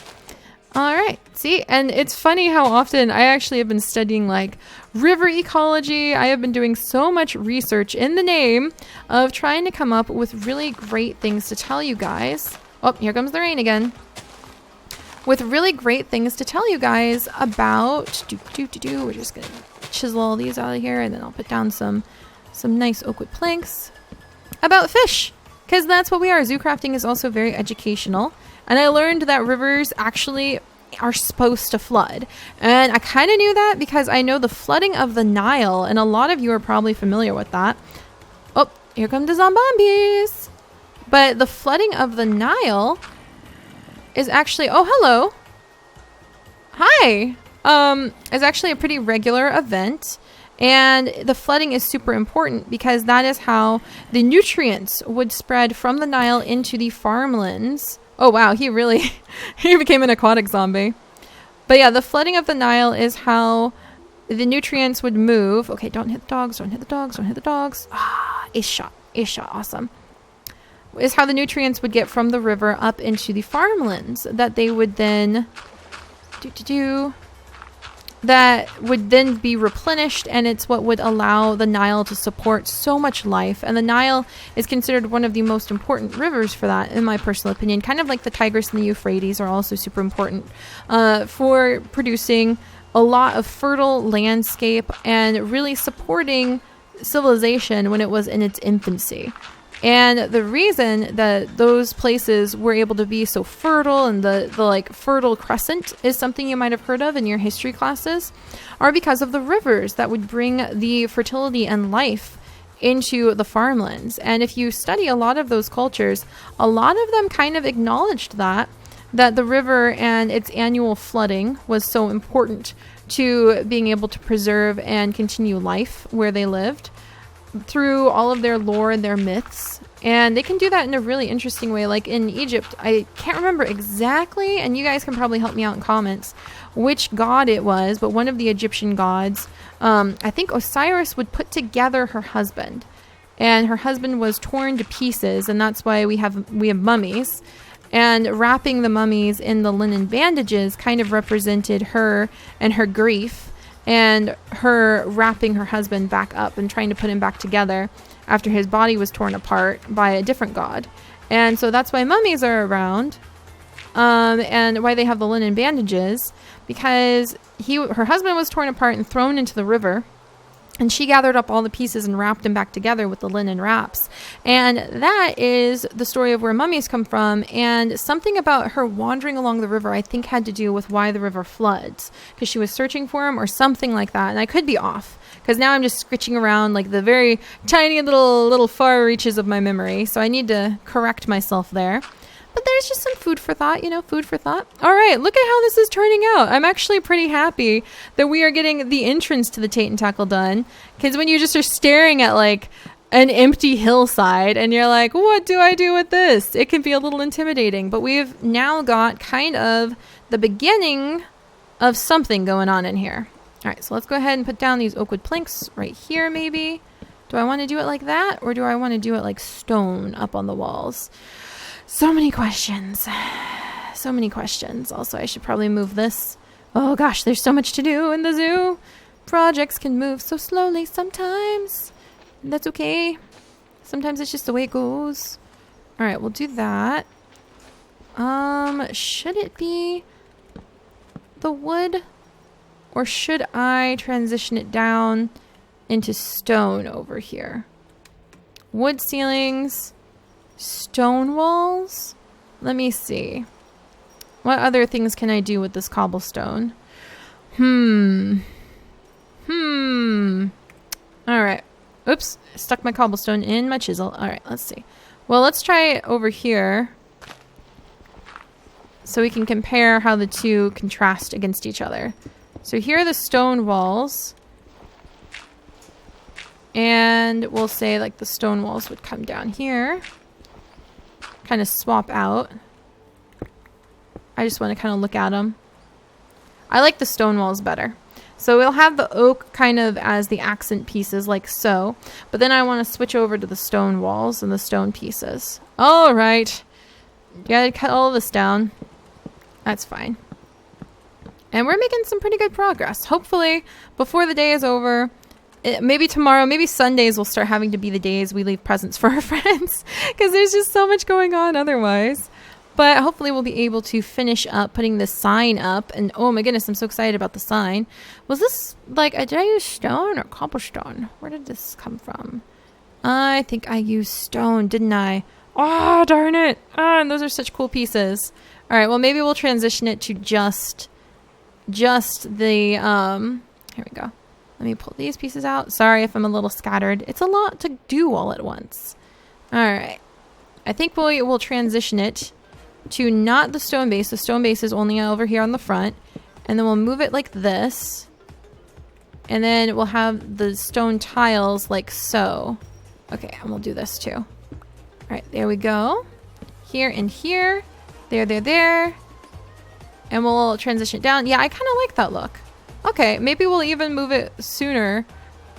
All right, see, and it's funny how often I actually have been studying like river ecology. I have been doing so much research in the name of trying to come up with really great things to tell you guys. Oh, here comes the rain again. With really great things to tell you guys about. We're just gonna chisel all these out of here, and then I'll put down some nice oak wood planks about fish, because that's what we are. Zoo crafting is also very educational. And I learned that rivers actually are supposed to flood. And I kind of knew that because I know the flooding of the Nile, and a lot of you are probably familiar with that. Oh, here come the zombies. But the flooding of the Nile is actually, oh, hello. Hi. Is actually a pretty regular event. And the flooding is super important because that is how the nutrients would spread from the Nile into the farmlands. Oh wow, he became an aquatic zombie. But yeah, the flooding of the Nile is how the nutrients would move. Okay, don't hit the dogs, don't hit the dogs, don't hit the dogs. Ah, ace shot, awesome. Is how the nutrients would get from the river up into the farmlands that they would then that would then be replenished, and it's what would allow the Nile to support so much life. And the Nile is considered one of the most important rivers for that, in my personal opinion. Kind of like the Tigris and the Euphrates are also super important for producing a lot of fertile landscape and really supporting civilization when it was in its infancy. And the reason that those places were able to be so fertile, and the like fertile crescent is something you might have heard of in your history classes, are because of the rivers that would bring the fertility and life into the farmlands. And if you study a lot of those cultures, a lot of them kind of acknowledged that the river and its annual flooding was so important to being able to preserve and continue life where they lived, through all of their lore and their myths. And they can do that in a really interesting way. Like in Egypt, I can't remember exactly, and you guys can probably help me out in comments, which god it was, but one of the Egyptian gods, I think Osiris would put together her husband, and her husband was torn to pieces, and that's why we have mummies. And wrapping the mummies in the linen bandages kind of represented her and her grief, and her wrapping her husband back up and trying to put him back together after his body was torn apart by a different god. And so that's why mummies are around, and why they have the linen bandages, because her husband was torn apart and thrown into the river, and she gathered up all the pieces and wrapped them back together with the linen wraps. And that is the story of where mummies come from. And something about her wandering along the river, I think, had to do with why the river floods, because she was searching for him or something like that. And I could be off, because now I'm just scritching around like the very tiny little far reaches of my memory. So I need to correct myself there. But there's just some food for thought, food for thought. All right, look at how this is turning out. I'm actually pretty happy that we are getting the entrance to the Tate and Tackle done. Because when you just are staring at like an empty hillside and you're like, what do I do with this? It can be a little intimidating. But we've now got kind of the beginning of something going on in here. All right, so let's go ahead and put down these oak wood planks right here maybe. Do I want to do it like that? Or do I want to do it like stone up on the walls? So many questions. So many questions. Also, I should probably move this. Oh gosh, there's so much to do in the zoo. Projects can move so slowly sometimes. That's okay. Sometimes it's just the way it goes. All right, we'll do that. Should it be the wood? Or should I transition it down into stone over here? Wood ceilings. Stone walls? Let me see. What other things can I do with this cobblestone? Alright. Oops. Stuck my cobblestone in my chisel. Alright, let's see. Well, let's try it over here, so we can compare how the two contrast against each other. So here are the stone walls. And we'll say like the stone walls would come down here. Kind of swap out. I just want to kind of look at them. I like the stone walls better. So we'll have the oak kind of as the accent pieces like so. But then I want to switch over to the stone walls and the stone pieces. All right. Gotta cut all of this down. That's fine. And we're making some pretty good progress. Hopefully before the day is over, maybe tomorrow, maybe Sundays will start having to be the days we leave presents for our friends, because there's just so much going on otherwise. But hopefully we'll be able to finish up putting this sign up. And oh my goodness, I'm so excited about the sign. Was this like, did I use stone or cobblestone? Where did this come from? I think I used stone, didn't I? Oh, darn it. And those are such cool pieces. All right, well, maybe we'll transition it to just the, here we go. Let me pull these pieces out. Sorry if I'm a little scattered. It's a lot to do all at once. All right. I think we'll transition it to not the stone base. The stone base is only over here on the front. And then we'll move it like this. And then we'll have the stone tiles like so. Okay, and we'll do this too. All right, there we go. Here and here. There. And we'll transition it down. Yeah, I kind of like that look. Okay, maybe we'll even move it sooner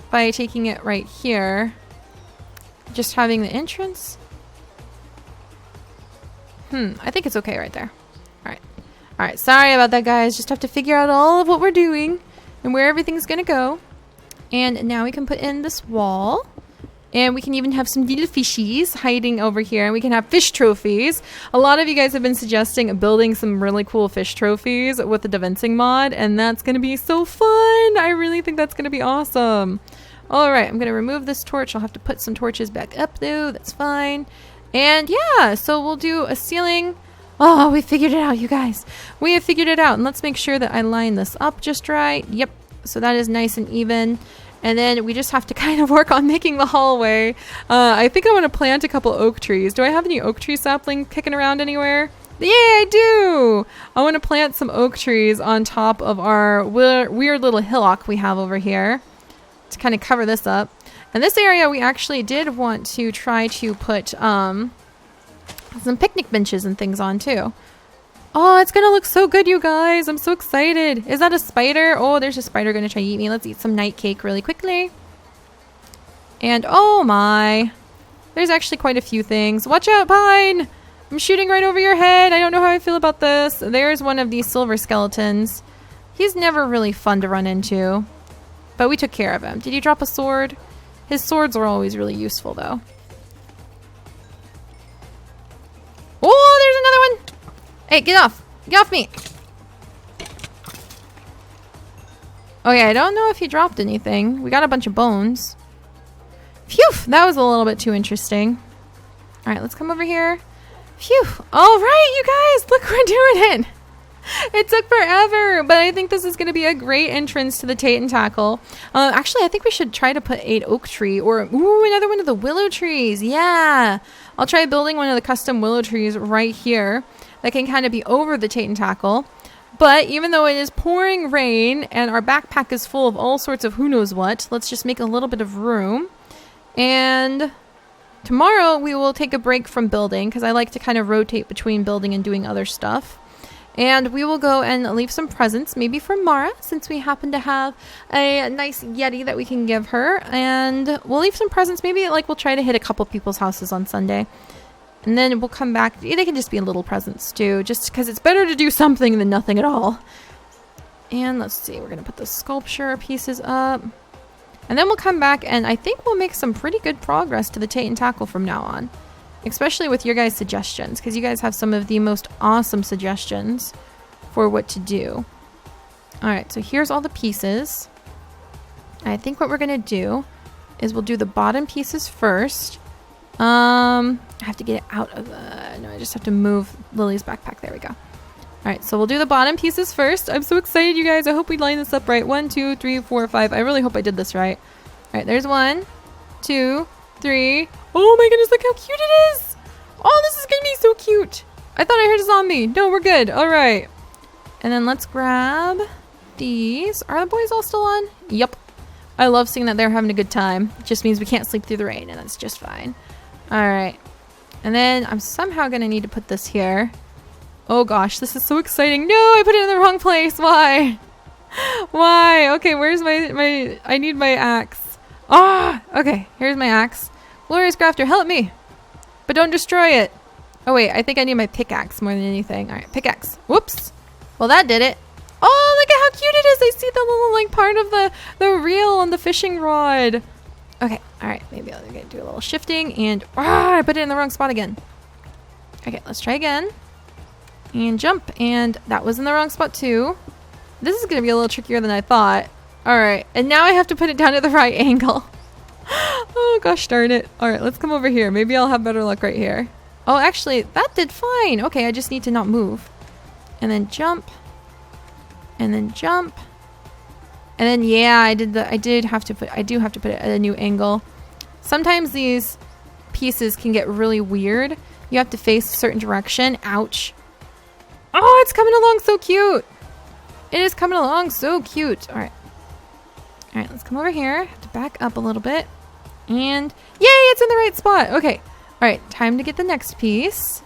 by taking it right here. Just having the entrance. I think it's okay right there. Alright. Alright, sorry about that, guys. Just have to figure out all of what we're doing and where everything's gonna go. And now we can put in this wall. And we can even have some little fishies hiding over here. And we can have fish trophies. A lot of you guys have been suggesting building some really cool fish trophies with the Devincing mod. And that's going to be so fun. I really think that's going to be awesome. Alright, I'm going to remove this torch. I'll have to put some torches back up though. That's fine. And yeah, so we'll do a ceiling. Oh, we figured it out, you guys. We have figured it out. And let's make sure that I line this up just right. Yep. So that is nice and even. And then we just have to kind of work on making the hallway. I think I want to plant a couple oak trees. Do I have any oak tree saplings kicking around anywhere? Yeah, I do! I want to plant some oak trees on top of our weird little hillock we have over here to kind of cover this up. And this area we actually did want to try to put some picnic benches and things on too. Oh, it's gonna look so good, you guys. I'm so excited. Is that a spider? Oh, there's a spider gonna try to eat me. Let's eat some night cake really quickly. And oh my. There's actually quite a few things. Watch out, Pine! I'm shooting right over your head. I don't know how I feel about this. There's one of these silver skeletons. He's never really fun to run into. But we took care of him. Did he drop a sword? His swords were always really useful, though. Oh, there's another one! Hey, get off! Get off me! Okay, I don't know if he dropped anything. We got a bunch of bones. Phew! That was a little bit too interesting. Alright, let's come over here. Phew! Alright, you guys! Look, we're doing it! It took forever, but I think this is going to be a great entrance to the Tate and Tackle. Actually, I think we should try to put 8 oak tree or, ooh, another one of the willow trees. Yeah! I'll try building one of the custom willow trees right here that can kind of be over the Tate and Tackle. But even though it is pouring rain and our backpack is full of all sorts of who knows what, let's just make a little bit of room. And tomorrow we will take a break from building because I like to kind of rotate between building and doing other stuff. And we will go and leave some presents, maybe for Mara, since we happen to have a nice Yeti that we can give her. And we'll leave some presents. Maybe like we'll try to hit a couple people's houses on Sunday. And then we'll come back. They can just be little presents too, just because it's better to do something than nothing at all. And let's see, we're going to put the sculpture pieces up. And then we'll come back and I think we'll make some pretty good progress to the Tate and Tackle from now on. Especially with your guys' suggestions, because you guys have some of the most awesome suggestions for what to do. Alright, so here's all the pieces. I think what we're going to do is we'll do the bottom pieces first. I have to get it out of the... No, I just have to move Lily's backpack. There we go. Alright, so we'll do the bottom pieces first. I'm so excited, you guys. I hope we line this up right. 1, 2, 3, 4, 5. I really hope I did this right. Alright, there's 1, 2, 3. Oh my goodness, look how cute it is! Oh, this is gonna be so cute! I thought I heard a zombie. No, we're good. Alright. And then let's grab these. Are the boys all still on? Yep. I love seeing that they're having a good time. It just means we can't sleep through the rain, and that's just fine. Alright. And then I'm somehow gonna need to put this here. Oh gosh, this is so exciting. No, I put it in the wrong place. Why? Why? Okay, where's my... I need my axe. Ah! Okay, here's my axe. Glorious Crafter, help me! But don't destroy it! Oh wait, I think I need my pickaxe more than anything. Alright, pickaxe. Whoops! Well, that did it. Oh, look at how cute it is! I see the little, like, part of the reel on the fishing rod. Okay, alright, maybe I'll do a little shifting and... Ah, I put it in the wrong spot again. Okay, let's try again. And jump, and that was in the wrong spot too. This is gonna be a little trickier than I thought. Alright, and now I have to put it down at the right angle. Oh gosh darn it. Alright, let's come over here. Maybe I'll have better luck right here. Oh, actually, that did fine. Okay, I just need to not move. And then jump. And then jump. And then yeah, I do have to put it at a new angle. Sometimes these pieces can get really weird. You have to face a certain direction. Ouch. Oh, it's coming along so cute. It is coming along so cute. Alright. Alright, let's come over here. Have to back up a little bit. And yay, it's in the right spot. Okay. Alright, time to get the next piece.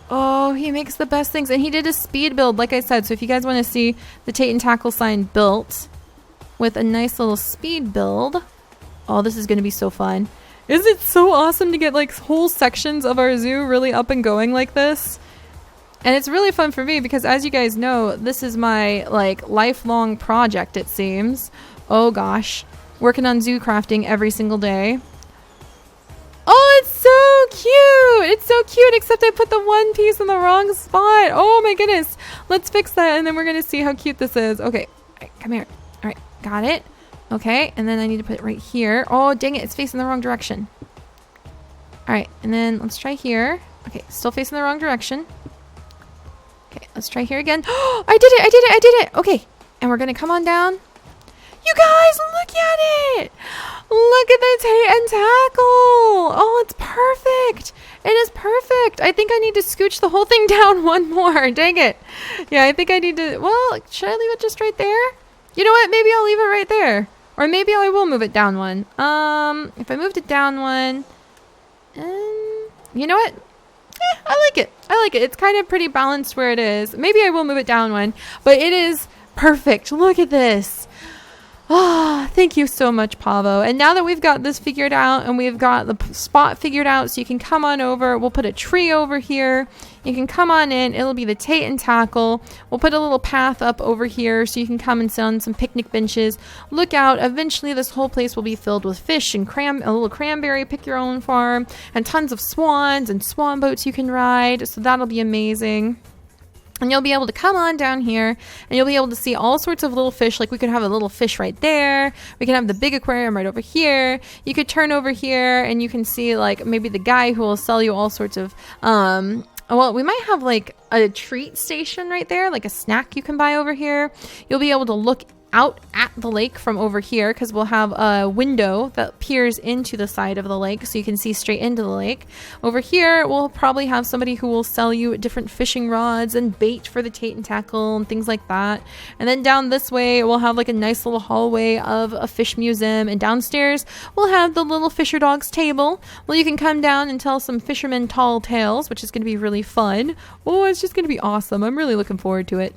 Oh, he makes the best things. And he did a speed build, like I said. So if you guys want to see the Tate and Tackle sign built with a nice little speed build. Oh, this is going to be so fun. Isn't it so awesome to get like whole sections of our zoo really up and going like this? And it's really fun for me because, as you guys know, this is my like lifelong project, it seems. Oh gosh. Working on zoo crafting every single day. Oh, it's so cute! It's so cute, except I put the one piece in the wrong spot. Oh my goodness. Let's fix that and then we're going to see how cute this is. Okay, all right, come here. All right, got it. Okay, and then I need to put it right here. Oh, dang it, it's facing the wrong direction. All right, and then let's try here. Okay, still facing the wrong direction. Okay, let's try here again. Oh, I did it. Okay, and we're going to come on down. You guys, look at it. Look at the Tate and Tackle. Oh, it's perfect. It is perfect. I think I need to scooch the whole thing down one more. Dang it. Yeah, I think I need to, well, should I leave it just right there? You know what? Maybe I'll leave it right there. Or maybe I will move it down one. If I moved it down one, you know what? I like it. I like it. It's kind of pretty balanced where it is. Maybe I will move it down one, but it is perfect. Look at this. Ah, thank you so much, Pavo. And now that we've got this figured out and we've got the spot figured out, so you can come on over. We'll put a tree over here. You can come on in. It'll be the Tate and Tackle. We'll put a little path up over here so you can come and sit on some picnic benches. Look out. Eventually, this whole place will be filled with fish and a little cranberry pick your own farm and tons of swans and swan boats you can ride. So that'll be amazing. And you'll be able to come on down here and you'll be able to see all sorts of little fish. Like we could have a little fish right there. We can have the big aquarium right over here. You could turn over here and you can see like maybe the guy who will sell you all sorts of, well, we might have like a treat station right there, like a snack you can buy over here. You'll be able to look out at the lake from over here because we'll have a window that peers into the side of the lake so you can see straight into the lake. Over here, we'll probably have somebody who will sell you different fishing rods and bait for the Tate and Tackle and things like that. And then down this way, we'll have like a nice little hallway of a fish museum. And downstairs, we'll have the little fisher dogs table. Well, you can come down and tell some fishermen tall tales, which is going to be really fun. Oh, it's just going to be awesome. I'm really looking forward to it.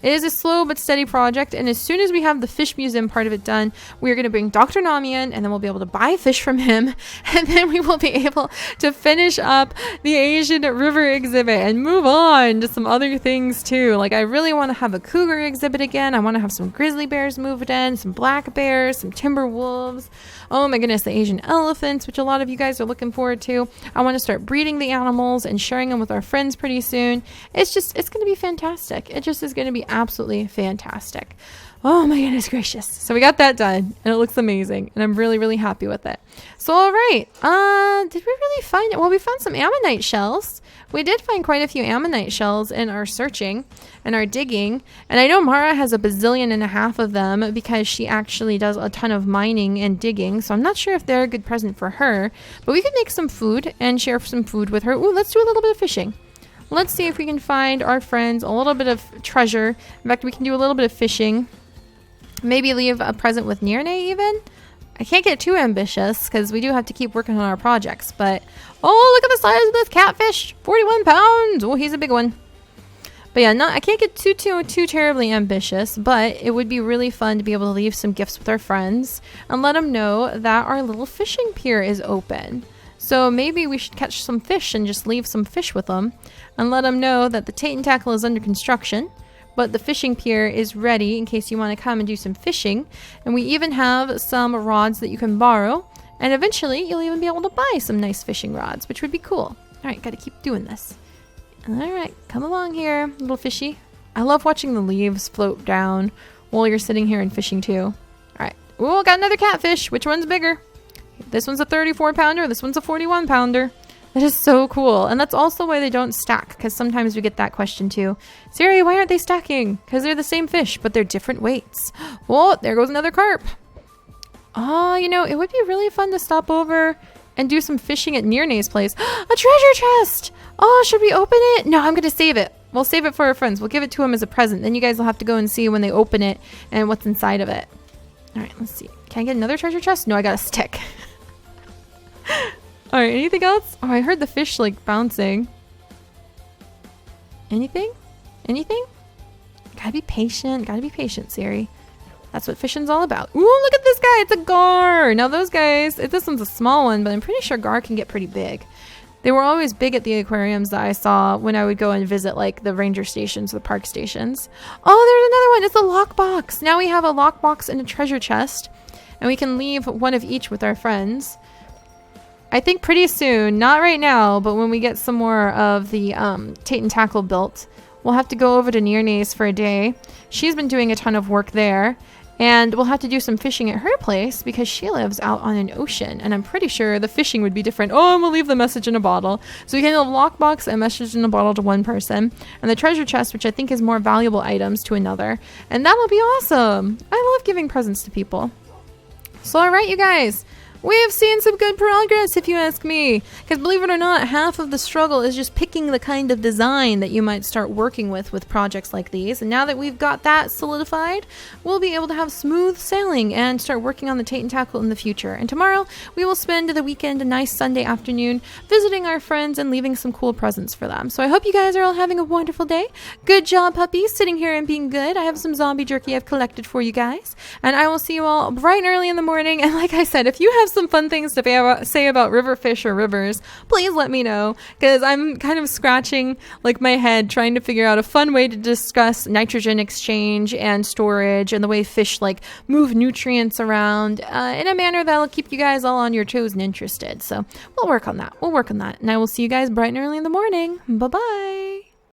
It is a slow but steady project, and as soon as we have the fish museum part of it done, we are going to bring Dr. Nami in, and then we'll be able to buy fish from him, and then we will be able to finish up the Asian river exhibit and move on to some other things too. Like I really want to have a cougar exhibit again. I want to have some grizzly bears moved in, some black bears, some timber wolves. Oh my goodness, the Asian elephants, which a lot of you guys are looking forward to. I want to start breeding the animals and sharing them with our friends pretty soon. It's going to be fantastic. It just is going to be absolutely fantastic. Oh my goodness gracious. So we got that done and it looks amazing and I'm really, really happy with it. So, all right. Did we really find it? Well, we found some ammonite shells. We did find quite a few ammonite shells in our searching and our digging. And I know Mara has a bazillion and a half of them because she actually does a ton of mining and digging. So I'm not sure if they're a good present for her, but we could make some food and share some food with her. Ooh, let's do a little bit of fishing. Let's see if we can find our friends a little bit of treasure. In fact, we can do a little bit of fishing. Maybe leave a present with Nirne even. I can't get too ambitious because we do have to keep working on our projects. But, oh, look at the size of this catfish. 41 pounds. Oh, he's a big one. But yeah, I can't get too terribly ambitious. But it would be really fun to be able to leave some gifts with our friends. And let them know that our little fishing pier is open. So maybe we should catch some fish and just leave some fish with them. And let them know that the Tate and Tackle is under construction. But the fishing pier is ready in case you want to come and do some fishing. And we even have some rods that you can borrow. And eventually, you'll even be able to buy some nice fishing rods, which would be cool. All right, got to keep doing this. All right, come along here, little fishy. I love watching the leaves float down while you're sitting here and fishing too. All right. Oh, got another catfish. Which one's bigger? This one's a 34 pounder. This one's a 41 pounder. That is so cool. And that's also why they don't stack, because sometimes we get that question too. Seri, why aren't they stacking? Because they're the same fish, but they're different weights. Oh, there goes another carp. Oh, you know, it would be really fun to stop over and do some fishing at Nirne's place. A treasure chest! Oh, should we open it? No, I'm going to save it. We'll save it for our friends. We'll give it to them as a present. Then you guys will have to go and see when they open it and what's inside of it. All right, let's see. Can I get another treasure chest? No, I got a stick. Alright, anything else? Oh, I heard the fish like bouncing. Anything? Anything? Gotta be patient, Seri. That's what fishing's all about. Ooh, look at this guy, it's a gar! Now those guys, this one's a small one, but I'm pretty sure gar can get pretty big. They were always big at the aquariums that I saw when I would go and visit like the ranger stations, the park stations. Oh, there's another one, it's a lockbox. Now we have a lockbox and a treasure chest, and we can leave one of each with our friends. I think pretty soon, not right now, but when we get some more of the Tate and Tackle built, we'll have to go over to Nearnase for a day. She's been doing a ton of work there, and we'll have to do some fishing at her place because she lives out on an ocean, and I'm pretty sure the fishing would be different. Oh, and we'll leave the message in a bottle. So we can leave a lockbox and message in a bottle to one person, and the treasure chest, which I think is more valuable items, to another. And that'll be awesome. I love giving presents to people. So alright, you guys. We have seen some good progress, if you ask me. Because believe it or not, half of the struggle is just picking the kind of design that you might start working with projects like these. And now that we've got that solidified, we'll be able to have smooth sailing and start working on the Tate and Tackle in the future. And tomorrow, we will spend the weekend, a nice Sunday afternoon, visiting our friends and leaving some cool presents for them. So I hope you guys are all having a wonderful day. Good job, puppies, sitting here and being good. I have some zombie jerky I've collected for you guys. And I will see you all bright and early in the morning. And like I said, if you have some fun things to say about river fish or rivers, please let me know, because I'm kind of scratching like my head trying to figure out a fun way to discuss nitrogen exchange and storage and the way fish like move nutrients around in a manner that'll keep you guys all on your toes and interested. So we'll work on that. And I will see you guys bright and early in the morning. Bye bye.